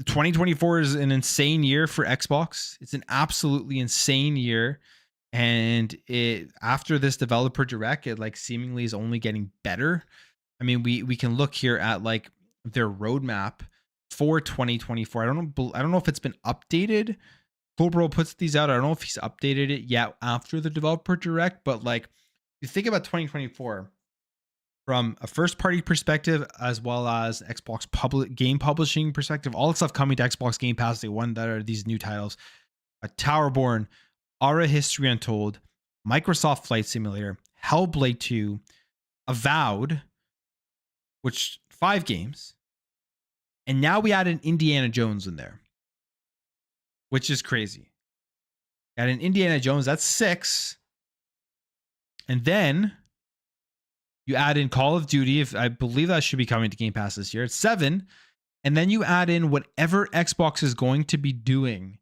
2024 is an insane year for Xbox. It's an absolutely insane year. And after this developer direct, it like seemingly is only getting better. I mean, we can look here at like their roadmap for 2024. I don't know if it's been updated. Palworld puts these out. I don't know if he's updated it yet after the developer direct, but like you think about 2024 from a first party perspective, as well as Xbox public game publishing perspective, all the stuff coming to Xbox Game Pass, they won that are these new titles: Towerborn, Aura History Untold, Microsoft Flight Simulator, Hellblade 2, Avowed, which 5 games. And now we added Indiana Jones in there, which is crazy. Add an Indiana Jones, that's 6. And then you add in Call of Duty. If I believe that should be coming to Game Pass this year. It's 7. And then you add in whatever Xbox is going to be doing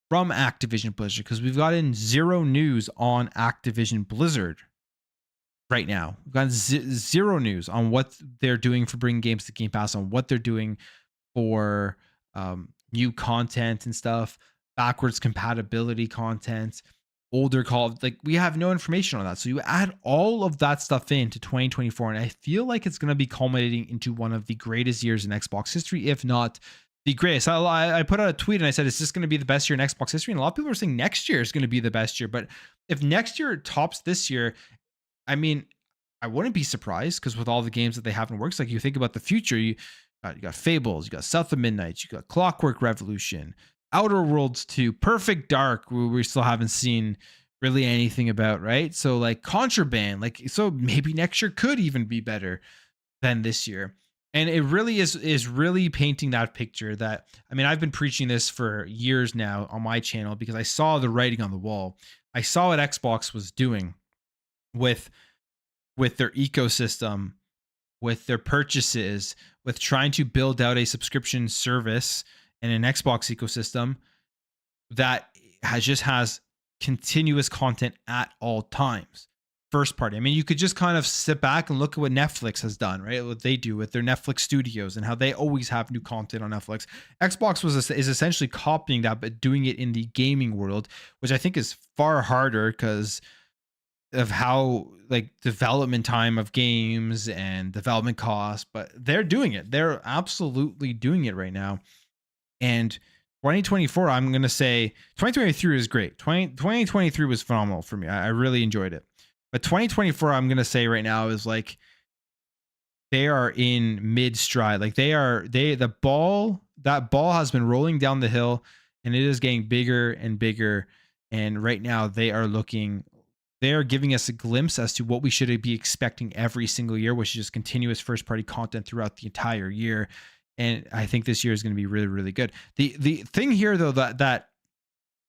from Activision Blizzard, because we've gotten 0 news on Activision Blizzard right now. We've gotten 0 news on what they're doing for bringing games to Game Pass, on what they're doing for new content and stuff, backwards compatibility content, older like we have no information on that. So you add all of that stuff into 2024, and I feel like it's going to be culminating into one of the greatest years in Xbox history, if not the greatest. I put out a tweet and I said, is this going to be the best year in Xbox history? And a lot of people are saying next year is going to be the best year. But if next year tops this year, I mean, I wouldn't be surprised, because with all the games that they have in works, like you think about the future, you got Fables, you got South of Midnight, you got Clockwork Revolution, Outer Worlds 2, Perfect Dark, we still haven't seen really anything about, right? So like Contraband, like, so maybe next year could even be better than this year. And it really is really painting that picture that, I mean, I've been preaching this for years now on my channel because I saw the writing on the wall. I saw what Xbox was doing with their ecosystem, with their purchases, with trying to build out a subscription service and an Xbox ecosystem that has continuous content at all times. First party. I mean, you could just kind of sit back and look at what Netflix has done, right? What they do with their Netflix studios and how they always have new content on Netflix. Xbox is essentially copying that, but doing it in the gaming world, which I think is far harder because of how like development time of games and development costs. But they're doing it. They're absolutely doing it right now. And 2024, I'm going to say 2023 is great. 2023 was phenomenal for me. I really enjoyed it. But 2024, I'm going to say right now is like they are in mid stride. Like that ball has been rolling down the hill and it is getting bigger and bigger. And right now they are giving us a glimpse as to what we should be expecting every single year, which is just continuous first party content throughout the entire year. And I think this year is going to be really, really good. The thing here, though, that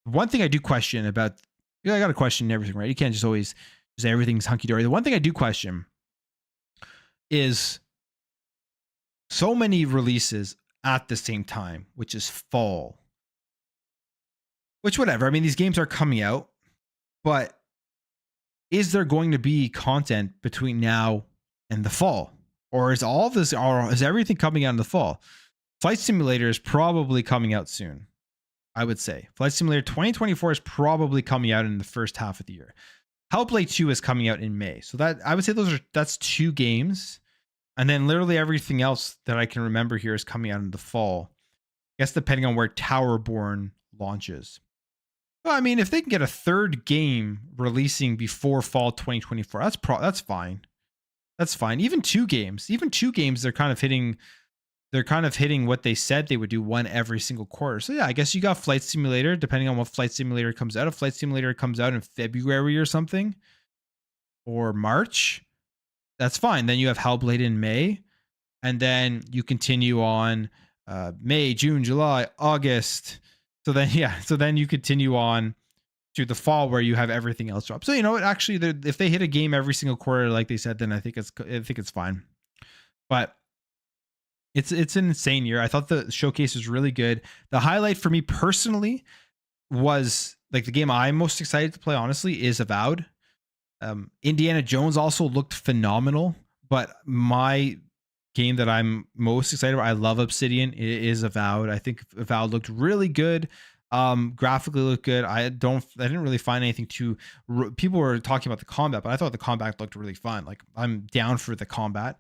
one thing I do question about, I got to question everything, right? You can't just always say everything's hunky dory. The one thing I do question is so many releases at the same time, which is fall. Which, whatever. I mean, these games are coming out, but is there going to be content between now and the fall? Or is all this, or is everything coming out in the fall? Flight Simulator is probably coming out soon, I would say. Flight Simulator 2024 is probably coming out in the first half of the year. Hellblade 2 is coming out in May. So that I would say that's 2 games. And then literally everything else that I can remember here is coming out in the fall. I guess depending on where Towerborn launches. Well, I mean, if they can get a third game releasing before fall 2024, that's fine. That's fine. Even 2 games, they're kind of hitting what they said they would do, one every single quarter. So yeah, I guess you got Flight Simulator, depending on what Flight Simulator comes out. If Flight Simulator comes out in February or something, or March, that's fine. Then you have Hellblade in May, and then you continue on May, June, July, August. So then you continue on to the fall where you have everything else drop. So you know what? Actually, if they hit a game every single quarter, like they said, then I think it's fine. But it's an insane year. I thought the showcase was really good. The highlight for me personally was like the game I'm most excited to play. Honestly, is Avowed. Indiana Jones also looked phenomenal, but my game that I'm most excited about, I love Obsidian, is Avowed. I think Avowed looked really good. Graphically looked good. I didn't really find anything too. People were talking about the combat, but I thought the combat looked really fun. Like I'm down for the combat.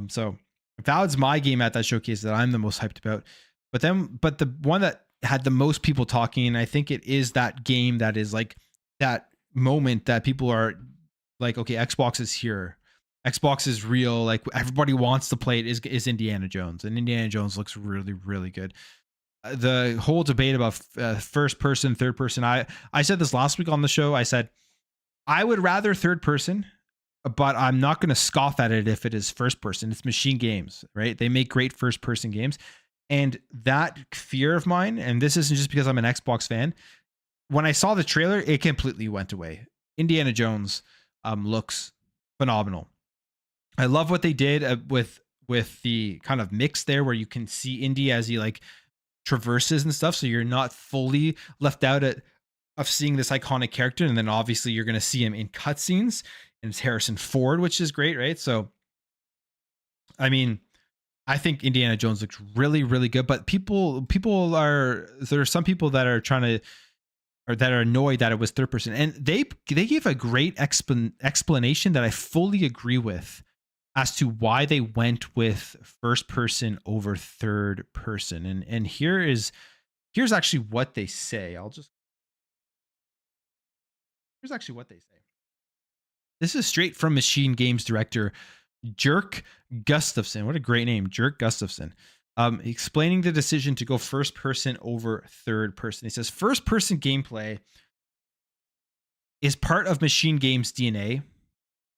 So Avowed's my game at that showcase that I'm the most hyped about. But the one that had the most people talking, and I think it is that game that is like that moment that people are like, okay, Xbox is here. Xbox is real. Like everybody wants to play it is Indiana Jones, and Indiana Jones looks really, really good. The whole debate about first person, third person. I said this last week on the show. I said I would rather third person, but I'm not going to scoff at it if it is first person. It's Machine Games, right? They make great first person games, and that fear of mine, and this isn't just because I'm an Xbox fan. When I saw the trailer, it completely went away. Indiana Jones looks phenomenal. I love what they did with the kind of mix there, where you can see Indy as he like traverses and stuff, so you're not fully left out of seeing this iconic character. And then obviously you're going to see him in cutscenes, and it's Harrison Ford, which is great, right? So, I mean, I think Indiana Jones looks really, really good. But there are some people that are trying to, or that are annoyed that it was third person, and they gave a great explanation that I fully agree with as to why they went with first person over third person. And here's actually what they say. Here's actually what they say. This is straight from Machine Games director Jerk Gustafson. What a great name, Jerk Gustafson. Explaining the decision to go first person over third person. He says first person gameplay is part of Machine Games DNA.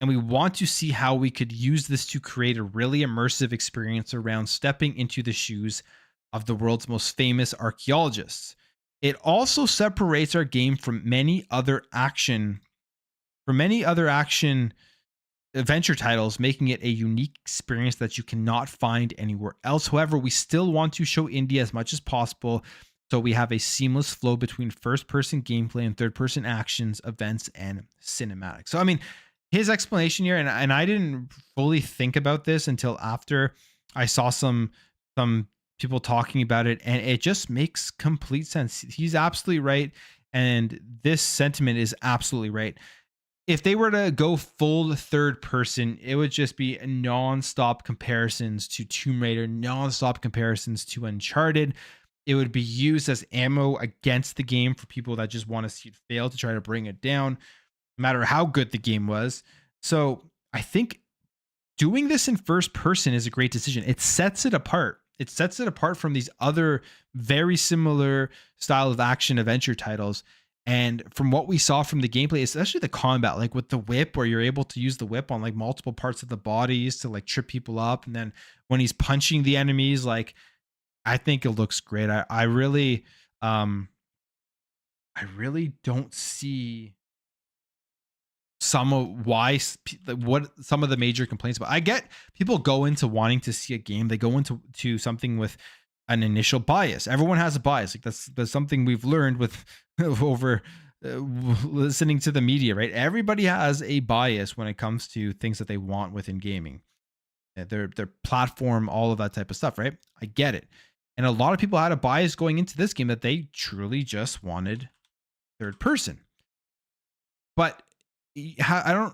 And we want to see how we could use this to create a really immersive experience around stepping into the shoes of the world's most famous archaeologists. It also separates our game from many other action adventure titles, making it a unique experience that you cannot find anywhere else. However, we still want to show indie as much as possible, so we have a seamless flow between first-person gameplay and third-person actions, events, and cinematics. So, I mean, his explanation here, and I didn't fully think about this until after I saw some people talking about it, and it just makes complete sense. He's absolutely right, and this sentiment is absolutely right. If they were to go full third person, it would just be non-stop comparisons to Tomb Raider, non-stop comparisons to Uncharted. It would be used as ammo against the game for people that just want to see it fail to try to bring it down, no matter how good the game was. So I think doing this in first person is a great decision. It sets it apart. It sets it apart from these other very similar style of action adventure titles. And from what we saw from the gameplay, especially the combat, like with the whip, where you're able to use the whip on like multiple parts of the bodies to like trip people up. And then when he's punching the enemies, like I think it looks great. I really don't see some of what some of the major complaints about. I get people go into wanting to see a game, they go into something with an initial bias. Everyone has a bias. Like that's something we've learned with over listening to the media, right? Everybody has a bias when it comes to things that they want within gaming, their platform, all of that type of stuff, right? I get it. And a lot of people had a bias going into this game that they truly just wanted third person. But how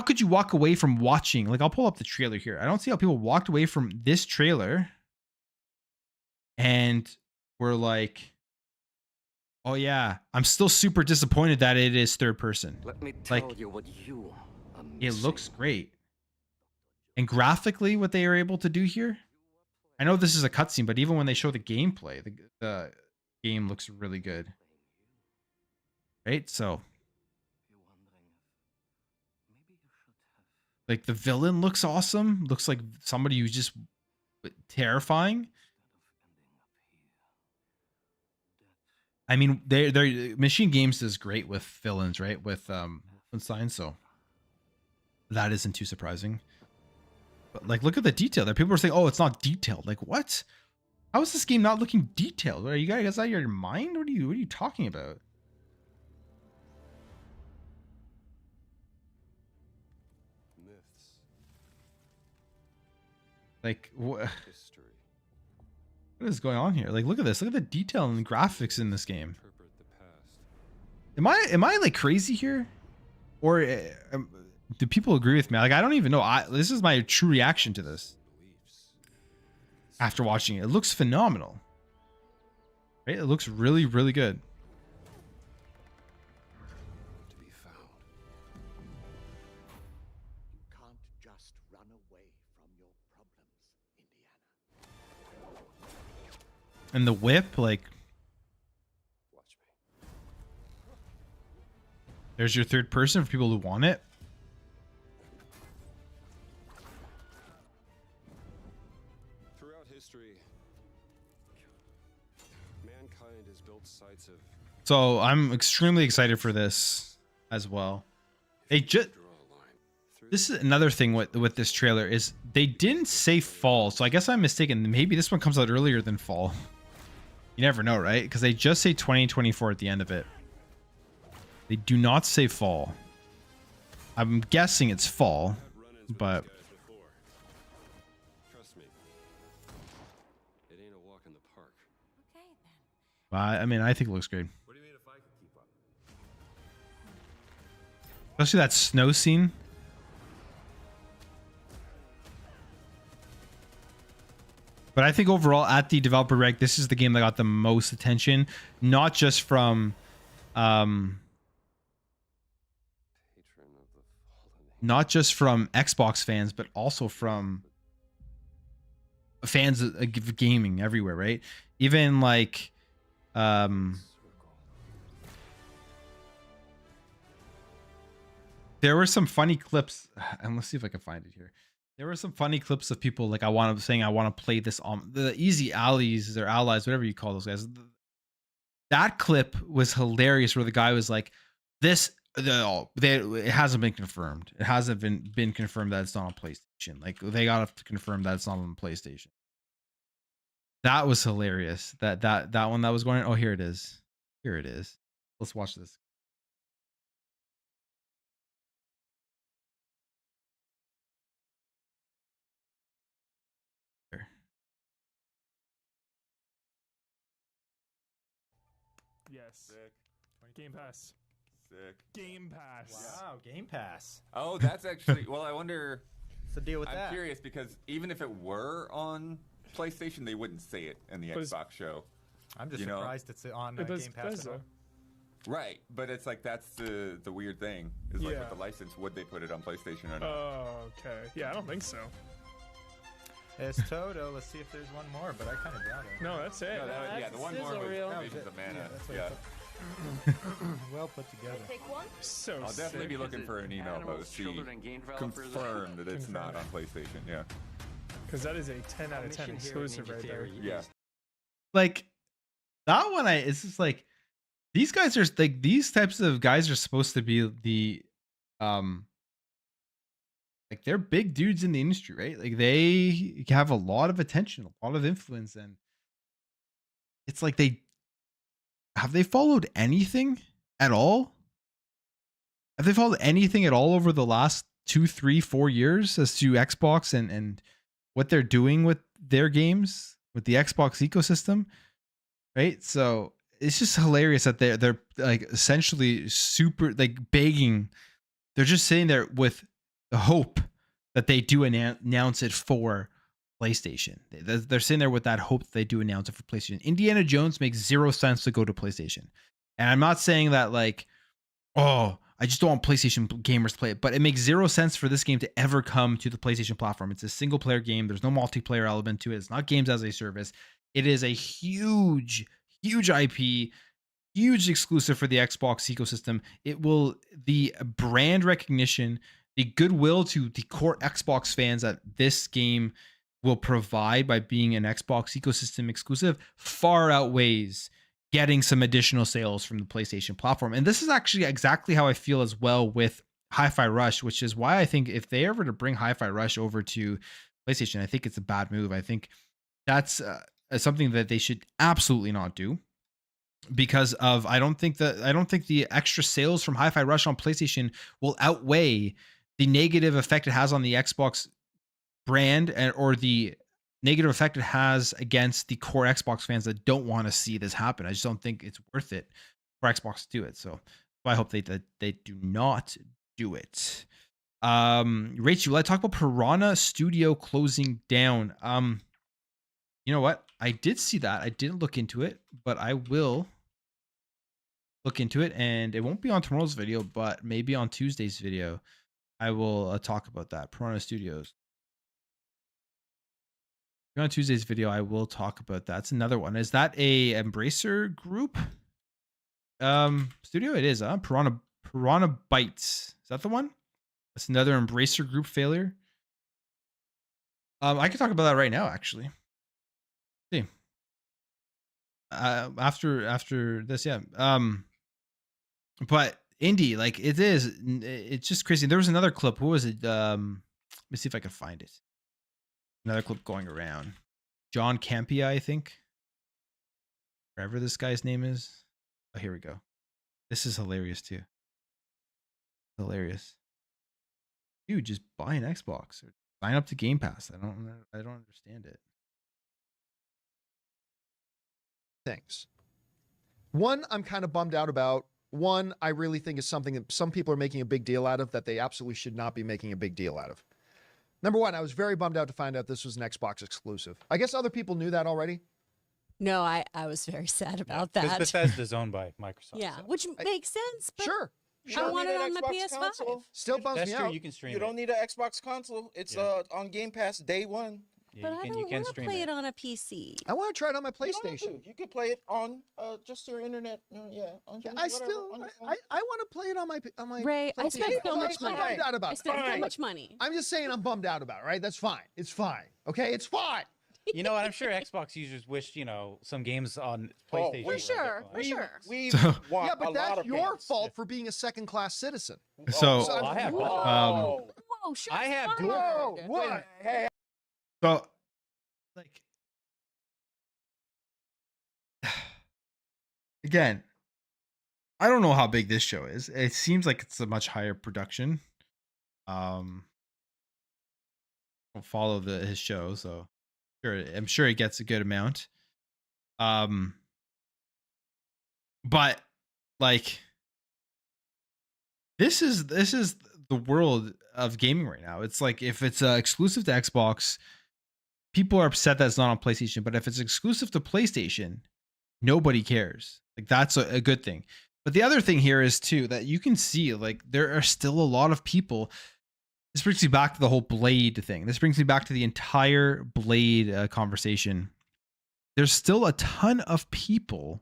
could you walk away from watching? Like, I'll pull up the trailer here. I don't see how people walked away from this trailer and were like, oh yeah, I'm still super disappointed that it is third person. Let me tell you what you are missing. It looks great. And graphically, what they are able to do here, I know this is a cutscene, but even when they show the gameplay, the game looks really good. Right? So, like, the villain looks awesome. Looks like somebody who's just terrifying. I mean, they're Machine Games does great with villains, right? With Wolfenstein, so that isn't too surprising. But like, look at the detail there. People are saying, "Oh, it's not detailed." Like, what? How is this game not looking detailed? Are you guys out of your mind? What are you talking about? Myths. Like, what is going on here? Like, look at this. Look at the detail and graphics in this game. Am I like crazy here, or do people agree with me? Like, I don't even know. This is my true reaction to this after watching it. It looks phenomenal, right? It looks really, really good. To be found. You can't just run away from your problems, Indiana. And the whip, like, Watch me. there's your third person for people who want it. Throughout history, mankind has built sites of. So I'm extremely excited for this as well. They just This is another thing with this trailer is they didn't say fall, so I guess I'm mistaken. Maybe this one comes out earlier than fall. You never know, right? Because they just say 2024 at the end of it. They do not say fall. I'm guessing it's fall, but Trust me, it ain't a walk in the park. Okay then. I mean, I think it looks great. What do you mean if I could keep up? Especially that snow scene. But I think overall at the developer rank, this is the game that got the most attention, not just from Xbox fans, but also from fans of gaming everywhere, right? Even like There were some funny clips, and let's see if I can find it here. There were some funny clips of people like I want to play this on the easy allies or allies, whatever you call those guys. That clip was hilarious, where the guy was like, it hasn't been confirmed. It hasn't been confirmed that it's not on PlayStation. Like they got to confirm that it's not on PlayStation. That was hilarious. That one that was going. Oh, here it is. Here it is. Let's watch this. Here. Yes. Sick. Game Pass. Sick. Game Pass. Wow, Game Pass. Oh, that's actually. Well, I wonder. What's the deal with I'm that? curious because even if it were on PlayStation, they wouldn't say it in the But it's- Xbox show. I'm just You know? surprised it's on It does Game Pass. Bethesda. Right, but it's like that's the weird thing is like Yeah. with the license, would they put it on PlayStation or not? Oh, okay. Yeah, I don't think so. It's Toto. Let's see if there's one more, but I kind of doubt it. No, that's it. No, yeah, the one more was Visions of Mana. that's what I Yeah, thought. Well put together. Take one. So I'll definitely be sick. looking for an email post to confirm that it's not on PlayStation. Yeah, Because that is a 10 out of 10 exclusive right there. yeah. Like that one, it's just like these guys are like these types of guys are supposed to be the like they're big dudes in the industry, right? Like they have a lot of attention, a lot of influence, and it's like they followed anything at all? Have they followed anything at all over the last 2, 3, 4 years as to Xbox and what they're doing with their games, with the Xbox ecosystem? Right? So it's just hilarious that they're like essentially super like begging. They're just sitting there with the hope that they do announce it for PlayStation. They're sitting there with that hope that they do announce it for PlayStation. Indiana Jones makes 0 sense to go to PlayStation. And I'm not saying that like, oh, I just don't want PlayStation gamers to play it, but it makes 0 sense for this game to ever come to the PlayStation platform. It's a single player game. There's no multiplayer element to it. It's not games as a service. It is a huge IP, huge exclusive for the Xbox ecosystem. It will, the brand recognition, the goodwill to the core Xbox fans that this game will provide by being an Xbox ecosystem exclusive far outweighs getting some additional sales from the PlayStation platform. And this is actually exactly how I feel as well with Hi-Fi Rush, which is why I think if they ever to bring Hi-Fi Rush over to PlayStation, I think it's a bad move. I think that's something that they should absolutely not do, because of I don't think the extra sales from Hi-Fi Rush on PlayStation will outweigh the negative effect it has on the Xbox brand or the negative effect it has against the core Xbox fans that don't want to see this happen. I just don't think it's worth it for Xbox to do it. So I hope they do not do it. Rachel, let's talk about Piranha Studio closing down. You know what? I did see that. I didn't look into it, but I will look into it, and it won't be on tomorrow's video, but maybe on Tuesday's video, I will talk about that. Piranha Studios. On Tuesday's video, I will talk about that. It's another one. Is that a Embracer Group studio? It is, huh? Piranha Bytes. Is that the one? That's another Embracer Group failure. I can talk about that right now, actually. See. After this, yeah. But indie, like it's just crazy. There was another clip. Who was it? Let me see if I can find it. Another clip going around. John Campia, I think. Whatever this guy's name is. Oh, here we go. This is hilarious too. Hilarious. Dude, just buy an Xbox or sign up to Game Pass. I don't understand it. Things. One, I'm kind of bummed out about. One, I really think is something that some people are making a big deal out of that they absolutely should not be making a big deal out of. Number one, I was very bummed out to find out this was an Xbox exclusive. I guess other people knew that already. No, I was very sad about Because that. Bethesda's owned by Microsoft. Yeah, so. which makes sense. But Sure. I want it on my Xbox PS5. console. Still bums That's me true. out. You can stream You it. don't need an Xbox console. It's Yeah. on Game Pass day one. But I don't want to play it on a PC. I want to try it on my You don't have PlayStation. to. You could play it on just your internet. Yeah. On Yeah, your- I whatever, still, on your phone. I want to play it on my. Ray, I spent PlayStation. so much money. I'm bummed out about I it. spent so much money. I'm just saying I'm bummed out about it, right? That's fine. It's fine. Okay, it's fine. You know what? I'm sure Xbox users wish, some games on PlayStation. for were a bit sure, more. for sure. We So- want Yeah, a but lot that's of your games. fault for being a second-class citizen. So- So I have both. Whoa. Whoa, shut I have dual- Whoa, what? Hey, So, like, again, I don't know how big this show is. It seems like it's a much higher production. I don't follow his show, so I'm sure he gets a good amount. But like, this is the world of gaming right now. It's like if it's exclusive to Xbox, people are upset that it's not on PlayStation. But if it's exclusive to PlayStation, nobody cares. Like that's a good thing. But the other thing here is too that you can see like there are still a lot of people. This brings me back to the whole Blade thing. This brings me back to the entire Blade conversation. There's still a ton of people.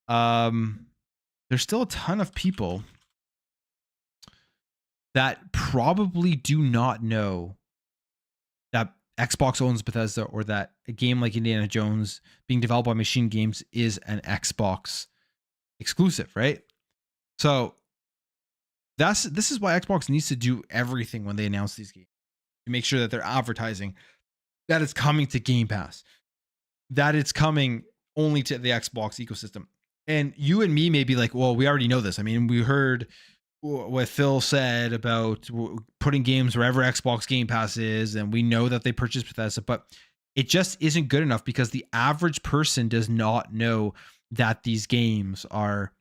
There's still a ton of people that probably do not know that Xbox owns Bethesda or that a game like Indiana Jones being developed by Machine Games is an Xbox exclusive, right? So this is why Xbox needs to do everything when they announce these games to make sure that they're advertising that it's coming to Game Pass, that it's coming only to the Xbox ecosystem. And you and me may be like, well, we already know this. I mean, we heard what Phil said about putting games wherever Xbox Game Pass is, and we know that they purchased Bethesda, but it just isn't good enough because the average person does not know that these games are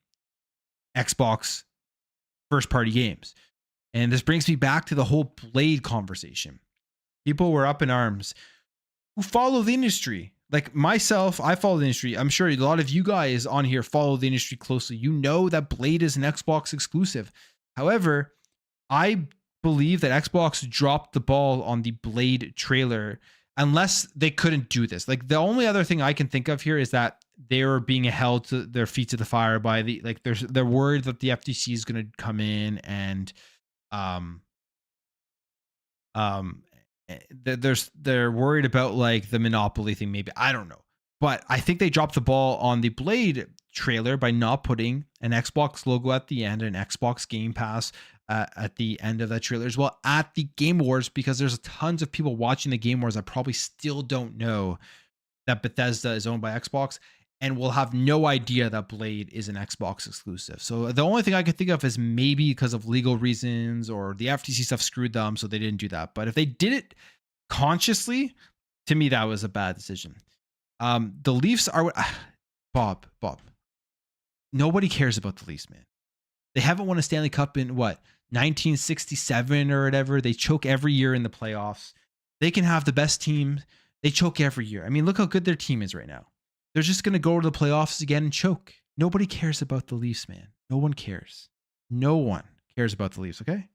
Xbox first party games. And this brings me back to the whole Blade conversation. People were up in arms who follow the industry. Like myself, I follow the industry. I'm sure a lot of you guys on here follow the industry closely. You know that Blade is an Xbox exclusive. However, I believe that Xbox dropped the ball on the Blade trailer unless they couldn't do this. Like the only other thing I can think of here is that they were being held to their feet to the fire by they're worried that the FTC is going to come in and they're worried about like the monopoly thing. Maybe, I don't know, but I think they dropped the ball on the Blade trailer by not putting an Xbox logo at the end, an Xbox Game Pass at the end of that trailer as well at the Game Awards, because there's tons of people watching the Game Awards that probably still don't know that Bethesda is owned by Xbox and will have no idea that Blade is an Xbox exclusive. So the only thing I could think of is maybe because of legal reasons or the FTC stuff screwed them, so they didn't do that. But if they did it consciously, to me, that was a bad decision. The Leafs are Bob. Nobody cares about the Leafs, man. They haven't won a Stanley Cup in what, 1967 or whatever. They choke every year in the playoffs. They can have the best team. They choke every year. I mean, look how good their team is right now. They're just going to go to the playoffs again and choke. Nobody cares about the Leafs, man. No one cares. No one cares about the Leafs, okay?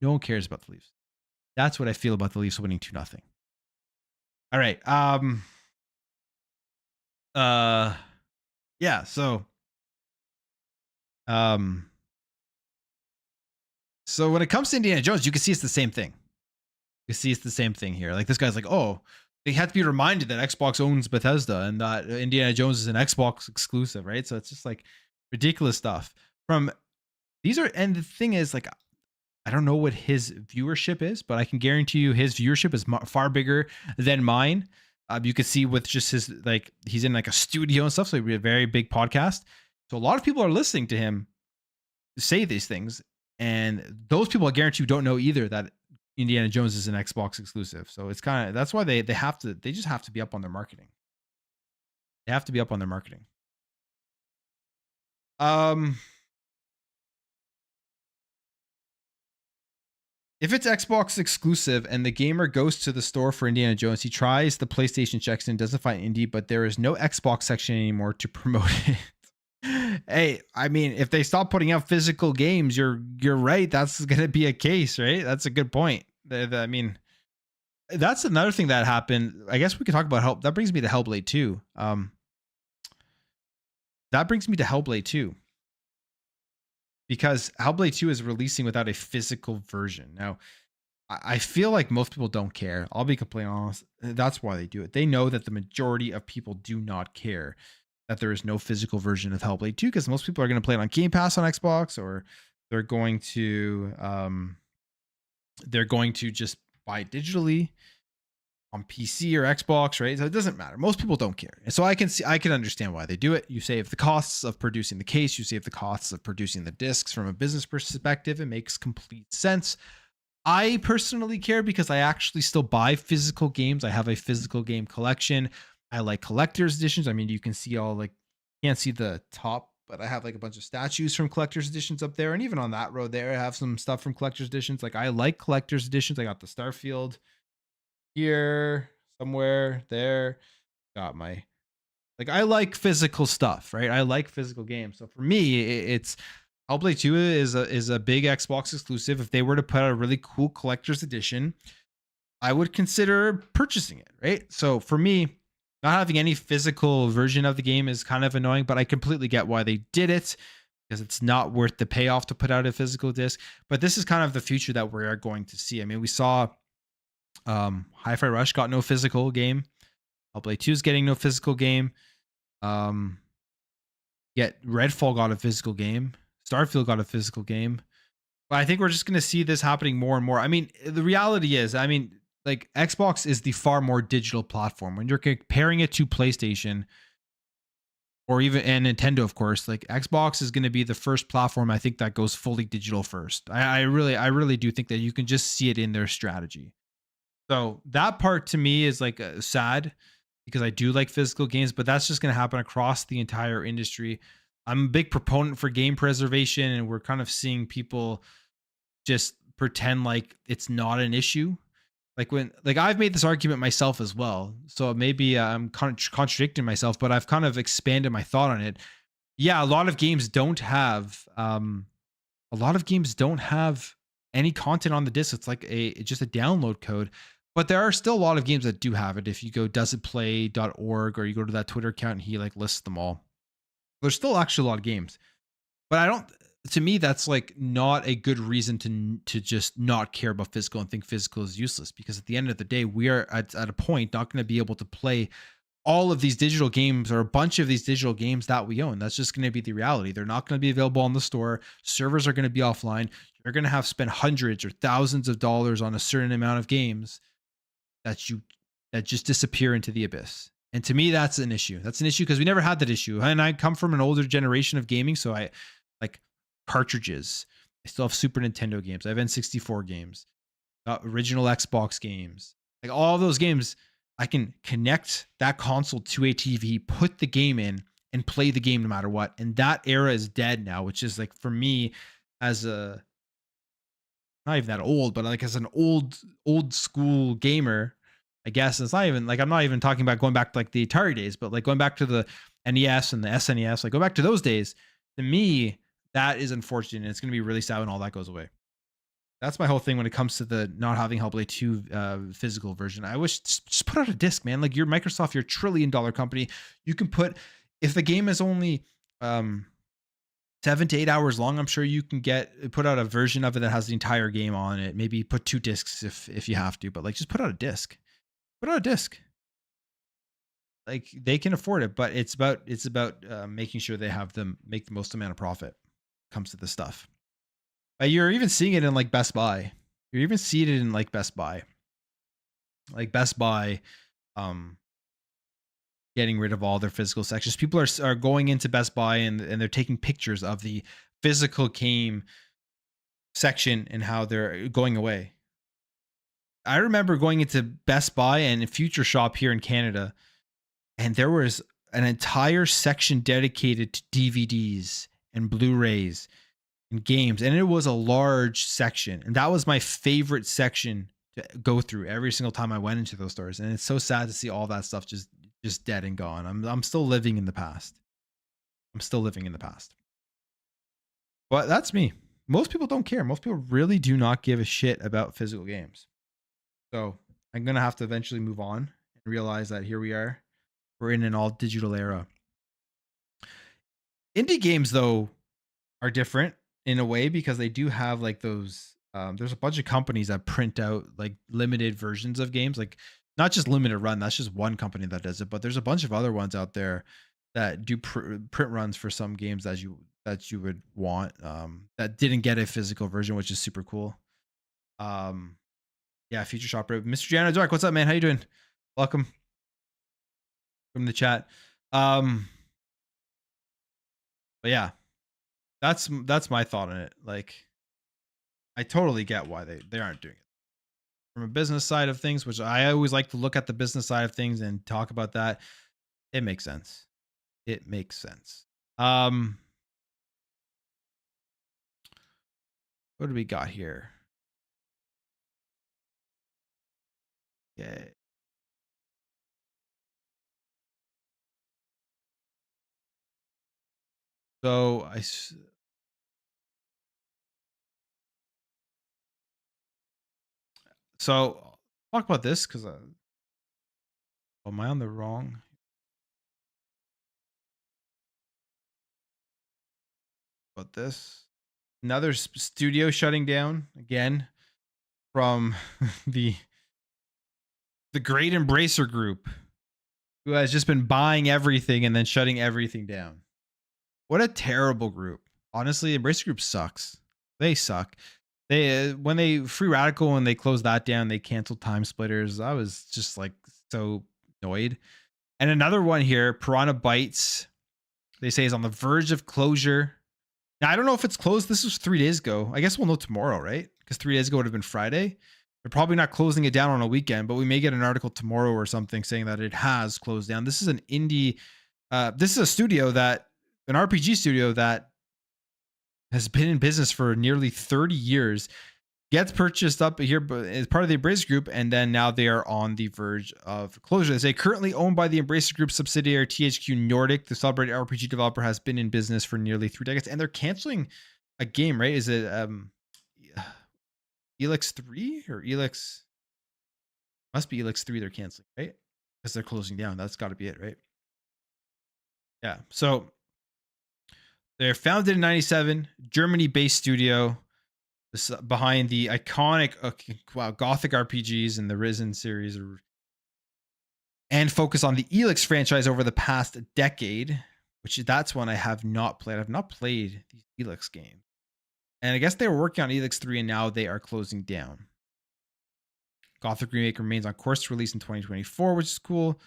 No one cares about the Leafs. That's what I feel about the Leafs winning 2-0. All right. Yeah, so so when it comes to Indiana Jones, you can see it's the same thing. You can see it's the same thing here. Like this guy's like, oh, they have to be reminded that Xbox owns Bethesda and that Indiana Jones is an Xbox exclusive, right? So it's just like ridiculous stuff. And the thing is, like, I don't know what his viewership is, but I can guarantee you his viewership is far bigger than mine. You can see with just his, like, he's in like a studio and stuff, so he'd be a very big podcast. So a lot of people are listening to him say these things, and those people, I guarantee you, don't know either that Indiana Jones is an Xbox exclusive. So it's kind of, that's why they just have to be up on their marketing. They have to be up on their marketing. If it's Xbox exclusive and the gamer goes to the store for Indiana Jones, he tries the PlayStation section, doesn't find indie, but there is no Xbox section anymore to promote it. Hey, I mean, if they stop putting out physical games, you're right. That's going to be a case, right? That's a good point. I mean, That's another thing that happened. I guess we could talk about Hell. That brings me to Hellblade 2. That brings me to Hellblade 2. Because Hellblade 2 is releasing without a physical version. Now, I feel like most people don't care. I'll be completely honest. That's why they do it. They know that the majority of people do not care that there is no physical version of Hellblade 2, because most people are going to play it on Game Pass on Xbox, or they're going to just buy it digitally on PC or Xbox, right? So it doesn't matter. Most people don't care. And so I can understand why they do it. You save the costs of producing the case, you save the costs of producing the discs. From a business perspective, it makes complete sense. I personally care because I actually still buy physical games. I have a physical game collection. I like collector's editions. I mean, you can see all, like, can't see the top, but I have like a bunch of statues from collector's editions up there. And even on that road there, I have some stuff from collector's editions. Like, I like collector's editions. I got the Starfield here, somewhere there. Got my, like, I like physical stuff, right? I like physical games. So for me, it's Hellblade 2 is a big Xbox exclusive. If they were to put out a really cool collector's edition, I would consider purchasing it, right? So for me, not having any physical version of the game is kind of annoying, but I completely get why they did it, because it's not worth the payoff to put out a physical disc. But this is kind of the future that we are going to see. I mean, we saw Hi-Fi Rush got no physical game. Hellblade 2 is getting no physical game. Yet Redfall got a physical game. Starfield got a physical game. But I think we're just going to see this happening more and more. I mean, the reality is, I mean, like, Xbox is the far more digital platform. When you're comparing it to PlayStation or even and Nintendo, of course, like, Xbox is going to be the first platform, I think, that goes fully digital first. I really do think that you can just see it in their strategy. So that part to me is like sad, because I do like physical games, but that's just going to happen across the entire industry. I'm a big proponent for game preservation, and we're kind of seeing people just pretend like it's not an issue. Like, I've made this argument myself as well. So maybe I'm contradicting myself, but I've kind of expanded my thought on it. Yeah, a lot of games don't have any content on the disc. It's like just a download code. But there are still a lot of games that do have it. If you go doesitplay.org, or you go to that Twitter account and he like lists them all, there's still actually a lot of games. But to me, that's like not a good reason to just not care about physical and think physical is useless, because at the end of the day, we are at a point not going to be able to play all of these digital games, or a bunch of these digital games that we own. That's just going to be the reality. They're not going to be available on the store. Servers are going to be offline. You're going to have spent hundreds or thousands of dollars on a certain amount of games that just disappear into the abyss. And to me, that's an issue. That's an issue because we never had that issue. And I come from an older generation of gaming, so I like cartridges. I still have Super Nintendo games. I have N64 games, original Xbox games. Like, all those games, I can connect that console to a TV, put the game in, and play the game no matter what. And that era is dead now, which is, like, for me, as a not even that old, but like as an old school gamer, I guess. It's not even like, I'm not even talking about going back to like the Atari days, but like going back to the NES and the SNES, like go back to those days. To me, that is unfortunate, and it's going to be really sad when all that goes away. That's my whole thing when it comes to the not having Hellblade 2 physical version. I wish just put out a disc, man. Like, you're Microsoft, you're a $1 trillion company. You can put, if the game is only 7 to 8 hours long, I'm sure you can put out a version of it that has the entire game on it. Maybe put 2 discs if you have to, but like, just put out a disc. Put out a disc. Like, they can afford it, but it's about making sure they make the most amount of profit when it comes to this stuff. You're even seeing it in like Best Buy. You're even seeing it in like Best Buy. Like Best Buy, getting rid of all their physical sections. People are going into Best Buy and they're taking pictures of the physical game section and how they're going away. I remember going into Best Buy and Future Shop here in Canada, and there was an entire section dedicated to DVDs and Blu-rays and games, and it was a large section, and that was my favorite section to go through every single time I went into those stores. And it's so sad to see all that stuff just dead and gone. I'm still living in the past. But that's me. Most people don't care. Most people really do not give a shit about physical games. So I'm gonna have to eventually move on and realize that here we are. We're in an all digital era. Indie games though are different in a way because they do have like those there's a bunch of companies that print out like limited versions of games, like not just limited run, that's just one company that does it, but there's a bunch of other ones out there that do print runs for some games that you would want that didn't get a physical version, which is super cool. Yeah, Future Shopper. Mr. Jano Dark, what's up, man? How you doing? Welcome from the chat. But yeah, that's my thought on it. Like, I totally get why they aren't doing it from a business side of things, which I always like to look at the business side of things and talk about that. It makes sense. It makes sense. What do we got here? Okay. So talk about this because am I on the wrong? About this, another studio shutting down again from the great Embracer Group, who has just been buying everything and then shutting everything down. What a terrible group. Honestly, Embracer Group sucks. They suck. They when they Free Radical, when they closed that down, they canceled Time Splitters. I was just like so annoyed. And another one here, Piranha Bytes, they say is on the verge of closure. Now, I don't know if it's closed. This was 3 days ago. I guess we'll know tomorrow, right? Because 3 days ago would have been Friday. They're probably not closing it down on a weekend, but we may get an article tomorrow or something saying that it has closed down. This is an indie. This is a studio an RPG studio that has been in business for nearly 30 years, gets purchased up here as part of the Embracer Group, and then now they are on the verge of closure. They say currently owned by the Embracer Group subsidiary THQ Nordic, the celebrated RPG developer has been in business for nearly 3 decades, and they're canceling a game, right? Is it Elix 3 or Elix? Must be Elix 3 they're canceling, right? Because they're closing down. That's got to be it, right? Yeah. So they're founded in 97, Germany-based studio behind the iconic Gothic RPGs and the Risen series, and focus on the Elix franchise over the past decade, which that's one I have not played. I've not played these Elix games. And I guess they were working on Elix 3 and now they are closing down. Gothic Remake remains on course to release in 2024, which is cool.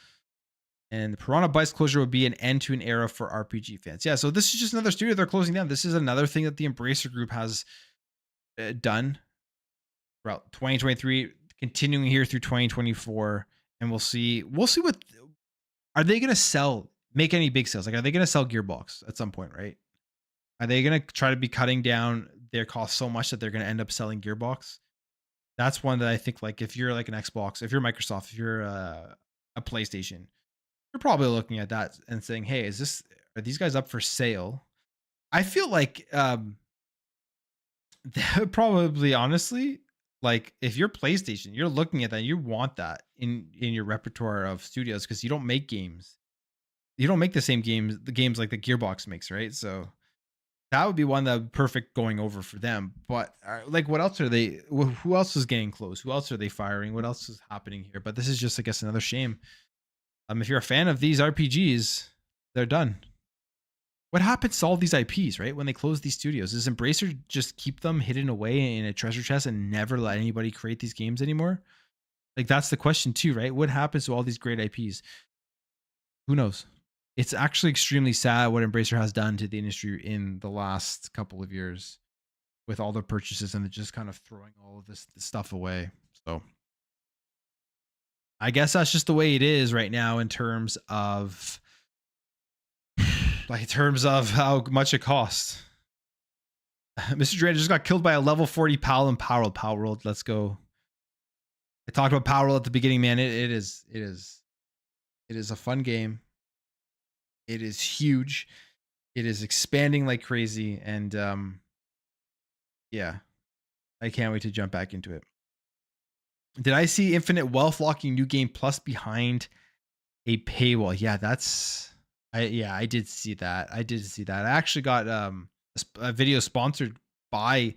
And the Piranha Bytes closure would be an end to an era for RPG fans. Yeah, so this is just another studio they're closing down. This is another thing that the Embracer Group has done throughout 2023, continuing here through 2024, and we'll see what are they going to make any big sales? Like, are they going to sell Gearbox at some point, right? Are they going to try to be cutting down their costs so much that they're going to end up selling Gearbox? That's one that I think, like, if you're like an Xbox, if you're Microsoft, if you're a PlayStation, you're probably looking at that and saying, hey, are these guys up for sale? I feel like probably, honestly, like, if you're PlayStation, you're looking at that, you want that in your repertoire of studios, because you don't make games. You don't make the same games, the games like the Gearbox makes, right? So that would be one that would be perfect going over for them. But like, what else are they? Who else is getting close? Who else are they firing? What else is happening here? But this is just, I guess, another shame. If you're a fan of these RPGs, they're done. What happens to all these IPs, right? When they close these studios, does Embracer just keep them hidden away in a treasure chest and never let anybody create these games anymore? Like, that's the question too, right? What happens to all these great IPs? Who knows? It's actually extremely sad what Embracer has done to the industry in the last couple of years with all the purchases and just kind of throwing all of this stuff away. So I guess that's just the way it is right now in terms of how much it costs. Mr. Dre just got killed by a level 40 pal in Palworld. Let's go. I talked about Palworld at the beginning, man. It is a fun game. It is huge. It is expanding like crazy, and yeah, I can't wait to jump back into it. Did I see Infinite Wealth locking New Game Plus behind a paywall? Yeah, I did see that. I actually got a video sponsored by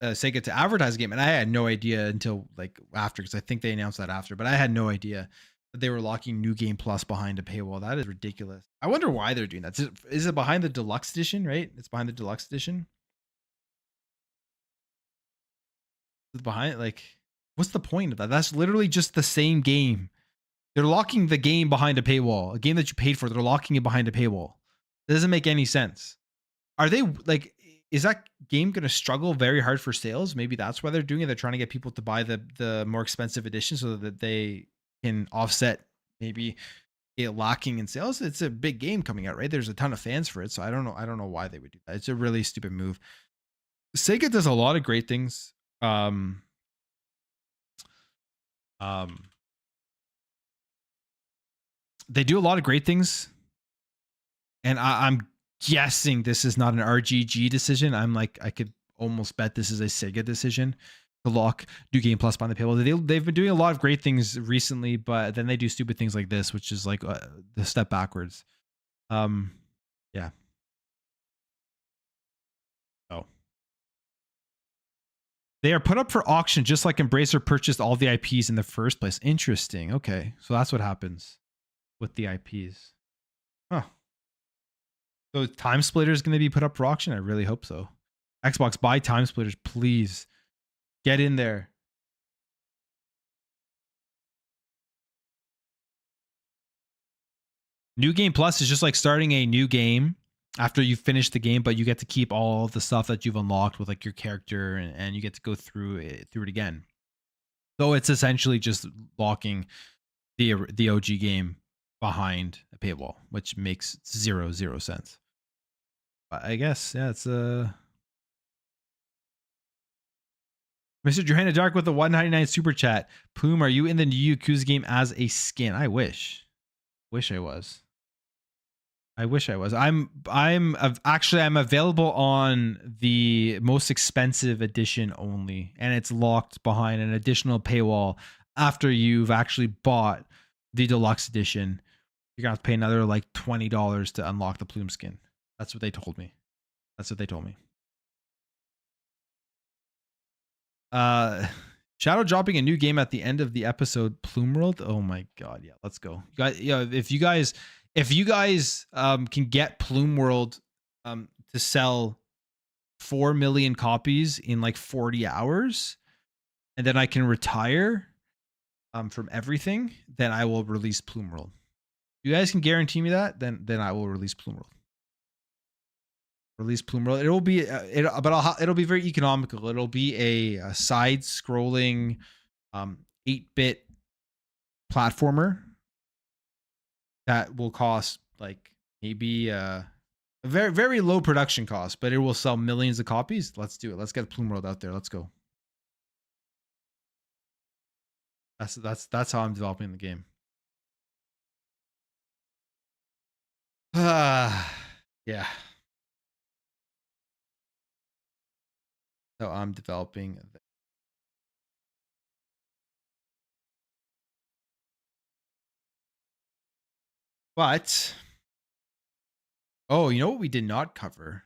Sega to advertise a game, and I had no idea until like after, because I think they announced that after, but I had no idea that they were locking New Game Plus behind a paywall. That is ridiculous. I wonder why they're doing that. Is it behind the deluxe edition, right? It's behind the deluxe edition. It's behind, like, what's the point of that? That's literally just the same game. They're locking the game behind a paywall. A game that you paid for, they're locking it behind a paywall. It doesn't make any sense. Are they like, is that game going to struggle very hard for sales? Maybe that's why they're doing it. They're trying to get people to buy the more expensive edition so that they can offset maybe it lacking in sales. It's a big game coming out, right? There's a ton of fans for it. So I don't know why they would do that. It's a really stupid move. Sega does a lot of great things. They do a lot of great things, and I'm guessing this is not an RGG decision. I could almost bet this is a Sega decision to lock New Game Plus behind the paywall. They've been doing a lot of great things recently, but then they do stupid things like this, which is like the step backwards. Yeah. Oh. They are put up for auction just like Embracer purchased all the IPs in the first place. Interesting. Okay, so that's what happens with the IPs. Huh. So Time Splitter is going to be put up for auction? I really hope so. Xbox, buy Time Splitters, please. Get in there. New Game Plus is just like starting a new game after you finish the game, but you get to keep all of the stuff that you've unlocked with like your character, and you get to go through it again. So it's essentially just locking the OG game behind a paywall, which makes zero sense. But I guess, yeah, it's Mr. Johanna Dark with the 199 super chat. Plume, are you in the new Yakuza game as a skin? I wish I was. I'm available on the most expensive edition only, and it's locked behind an additional paywall after you've actually bought the deluxe edition. You're gonna have to pay another like $20 to unlock the Plume skin. That's what they told me. Shadow dropping a new game at the end of the episode, Plume World. Oh my god, yeah, let's go. You guys, yeah, if you guys can get Plume World to sell 4 million copies in like 40 hours, and then I can retire from everything, then I will release Plume World. If you guys can guarantee me that, then I will release Plume World. It will be it'll be very economical. It'll be a side-scrolling 8-bit platformer that will cost like maybe a very, very low production cost, but it will sell millions of copies. Let's do it. Let's get Plume World out there. Let's go. That's how I'm developing the game. Yeah. So I'm developing. But, oh, you know what we did not cover?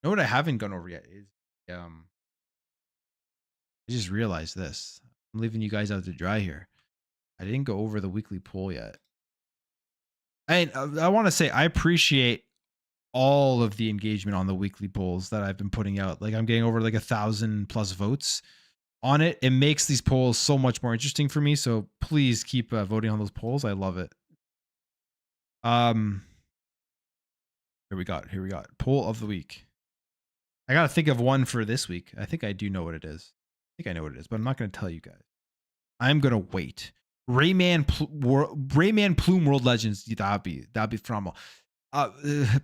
You know what I haven't gone over yet is, I just realized this. I'm leaving you guys out to dry here. I didn't go over the weekly poll yet. I want to say I appreciate all of the engagement on the weekly polls that I've been putting out. Like I'm getting over like 1,000+ votes on it. It makes these polls so much more interesting for me. So please keep voting on those polls. I love it. Here we got poll of the week. I gotta think of one for this week. I think I do know what it is. I think I know what it is, but I'm not gonna tell you guys. I'm gonna wait. Rayman Plume World Legends. That'd be phenomenal.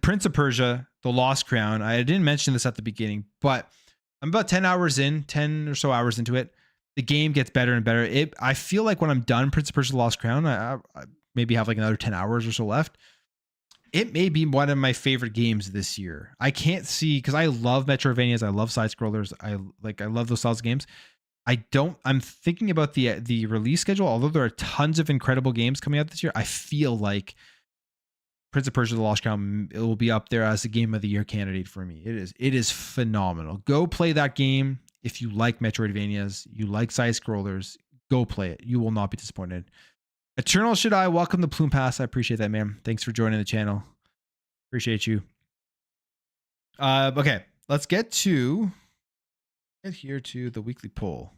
Prince of Persia, The Lost Crown. I didn't mention this at the beginning, but I'm about 10 or so hours into it. The game gets better and better. I feel like when I'm done Prince of Persia, The Lost Crown, I maybe have like another 10 hours or so left. It may be one of my favorite games this year. I can't see, because I love Metroidvanias. I love side scrollers. I love those styles of games. I'm thinking about the release schedule. Although there are tons of incredible games coming out this year, I feel like Prince of Persia: The Lost Crown, it will be up there as a game of the year candidate for me. It is phenomenal. Go play that game if you like Metroidvanias, you like side scrollers. Go play it. You will not be disappointed. Eternal Should I welcome the Plume Pass. I appreciate that, man. Thanks for joining the channel. Appreciate you. Okay, let's get here to the weekly poll,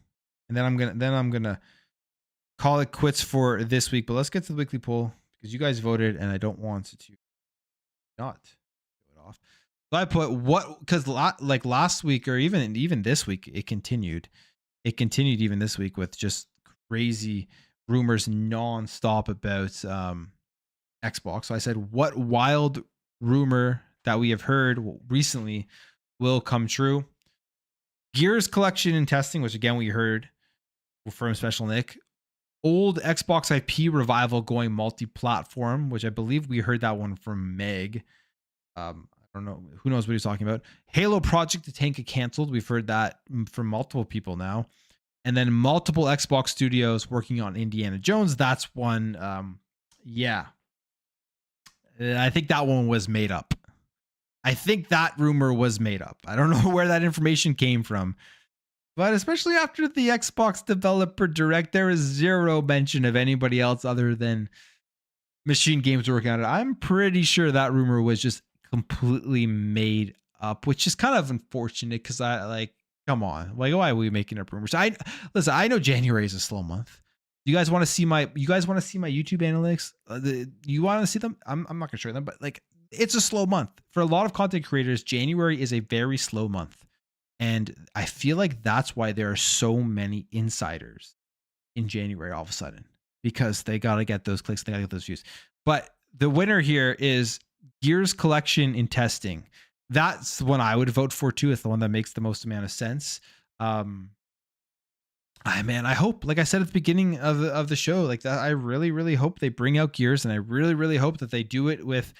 and then I'm gonna call it quits for this week. But let's get to the weekly poll because you guys voted, and I don't want to not go it off. So I put because like last week or even this week it continued. It continued even this week with just crazy rumors nonstop about Xbox. So I said, what wild rumor that we have heard recently will come true? Gears collection and testing, which again we heard from Special Nick. Old Xbox IP revival going multi-platform, which I believe we heard that one from Meg. I don't know. Who knows what he's talking about? Halo Project to Tank canceled. We've heard that from multiple people now. And then multiple Xbox studios working on Indiana Jones. That's one. Yeah. I think that one was made up. I think that rumor was made up. I don't know where that information came from. But especially after the Xbox Developer Direct, there is zero mention of anybody else other than Machine Games working on it. I'm pretty sure that rumor was just completely made up, which is kind of unfortunate because I like, come on, like, why are we making up rumors? Listen, I know January is a slow month. You guys want to see my YouTube analytics? You want to see them? I'm not gonna show them, but like, it's a slow month for a lot of content creators. January is a very slow month. And I feel like that's why there are so many insiders in January all of a sudden, because they got to get those clicks, they got to get those views. But the winner here is Gears collection in testing. That's the one I would vote for too. It's the one that makes the most amount of sense. Man, I hope, like I said at the beginning of the show, like that, I really, really hope they bring out Gears, and I really, really hope that they do it with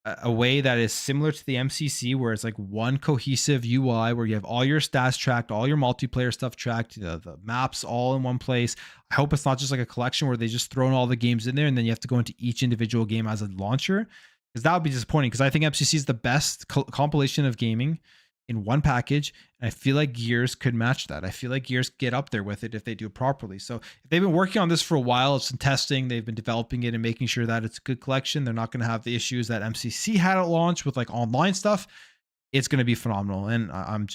a way that is similar to the MCC, where it's like one cohesive UI where you have all your stats tracked, all your multiplayer stuff tracked, the maps all in one place. I hope it's not just like a collection where they just throw in all the games in there and then you have to go into each individual game as a launcher, because that would be disappointing, because I think MCC is the best compilation of gaming in one package. And I feel like Gears could match that. I feel like Gears get up there with it if they do it properly. So if they've been working on this for a while, it's in testing, they've been developing it and making sure that it's a good collection. They're not going to have the issues that MCC had at launch with like online stuff. It's going to be phenomenal. And I'm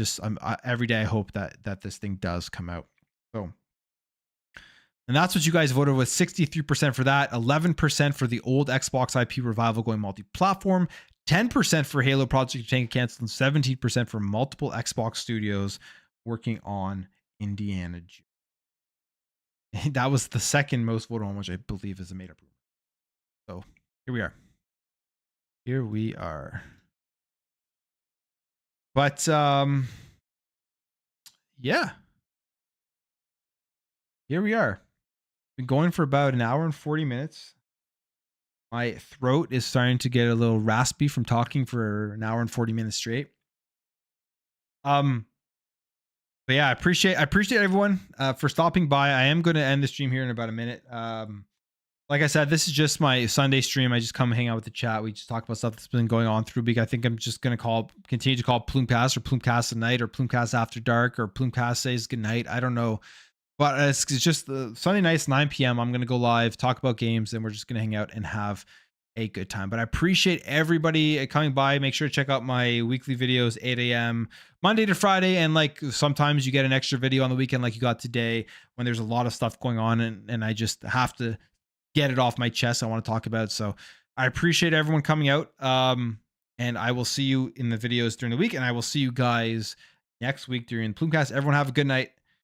every day I hope that this thing does come out. So, and that's what you guys voted with. 63% for that, 11% for the old Xbox IP revival going multi-platform, 10% for Halo Project Tank canceled, and 17% for multiple Xbox studios working on Indiana Jones. That was the second most voted on, which I believe is a made up rumor. So here we are. Here we are. But yeah. Here we are. Been going for about an hour and 40 minutes. My throat is starting to get a little raspy from talking for an hour and 40 minutes straight. But yeah, I appreciate everyone for stopping by. I am going to end the stream here in about a minute. Like I said, this is just my Sunday stream. I just come hang out with the chat. We just talk about stuff that's been going on through week. I think I'm just going to continue to call Plume Pass or Plume Cast at night or Plume Cast after dark or Plume Cast says good night. I don't know. But it's just Sunday nights, 9 p.m. I'm going to go live, talk about games, and we're just going to hang out and have a good time. But I appreciate everybody coming by. Make sure to check out my weekly videos, 8 a.m. Monday to Friday. And like sometimes you get an extra video on the weekend like you got today when there's a lot of stuff going on and I just have to get it off my chest. I want to talk about it. So I appreciate everyone coming out. And I will see you in the videos during the week. And I will see you guys next week during Plumecast. Everyone have a good night.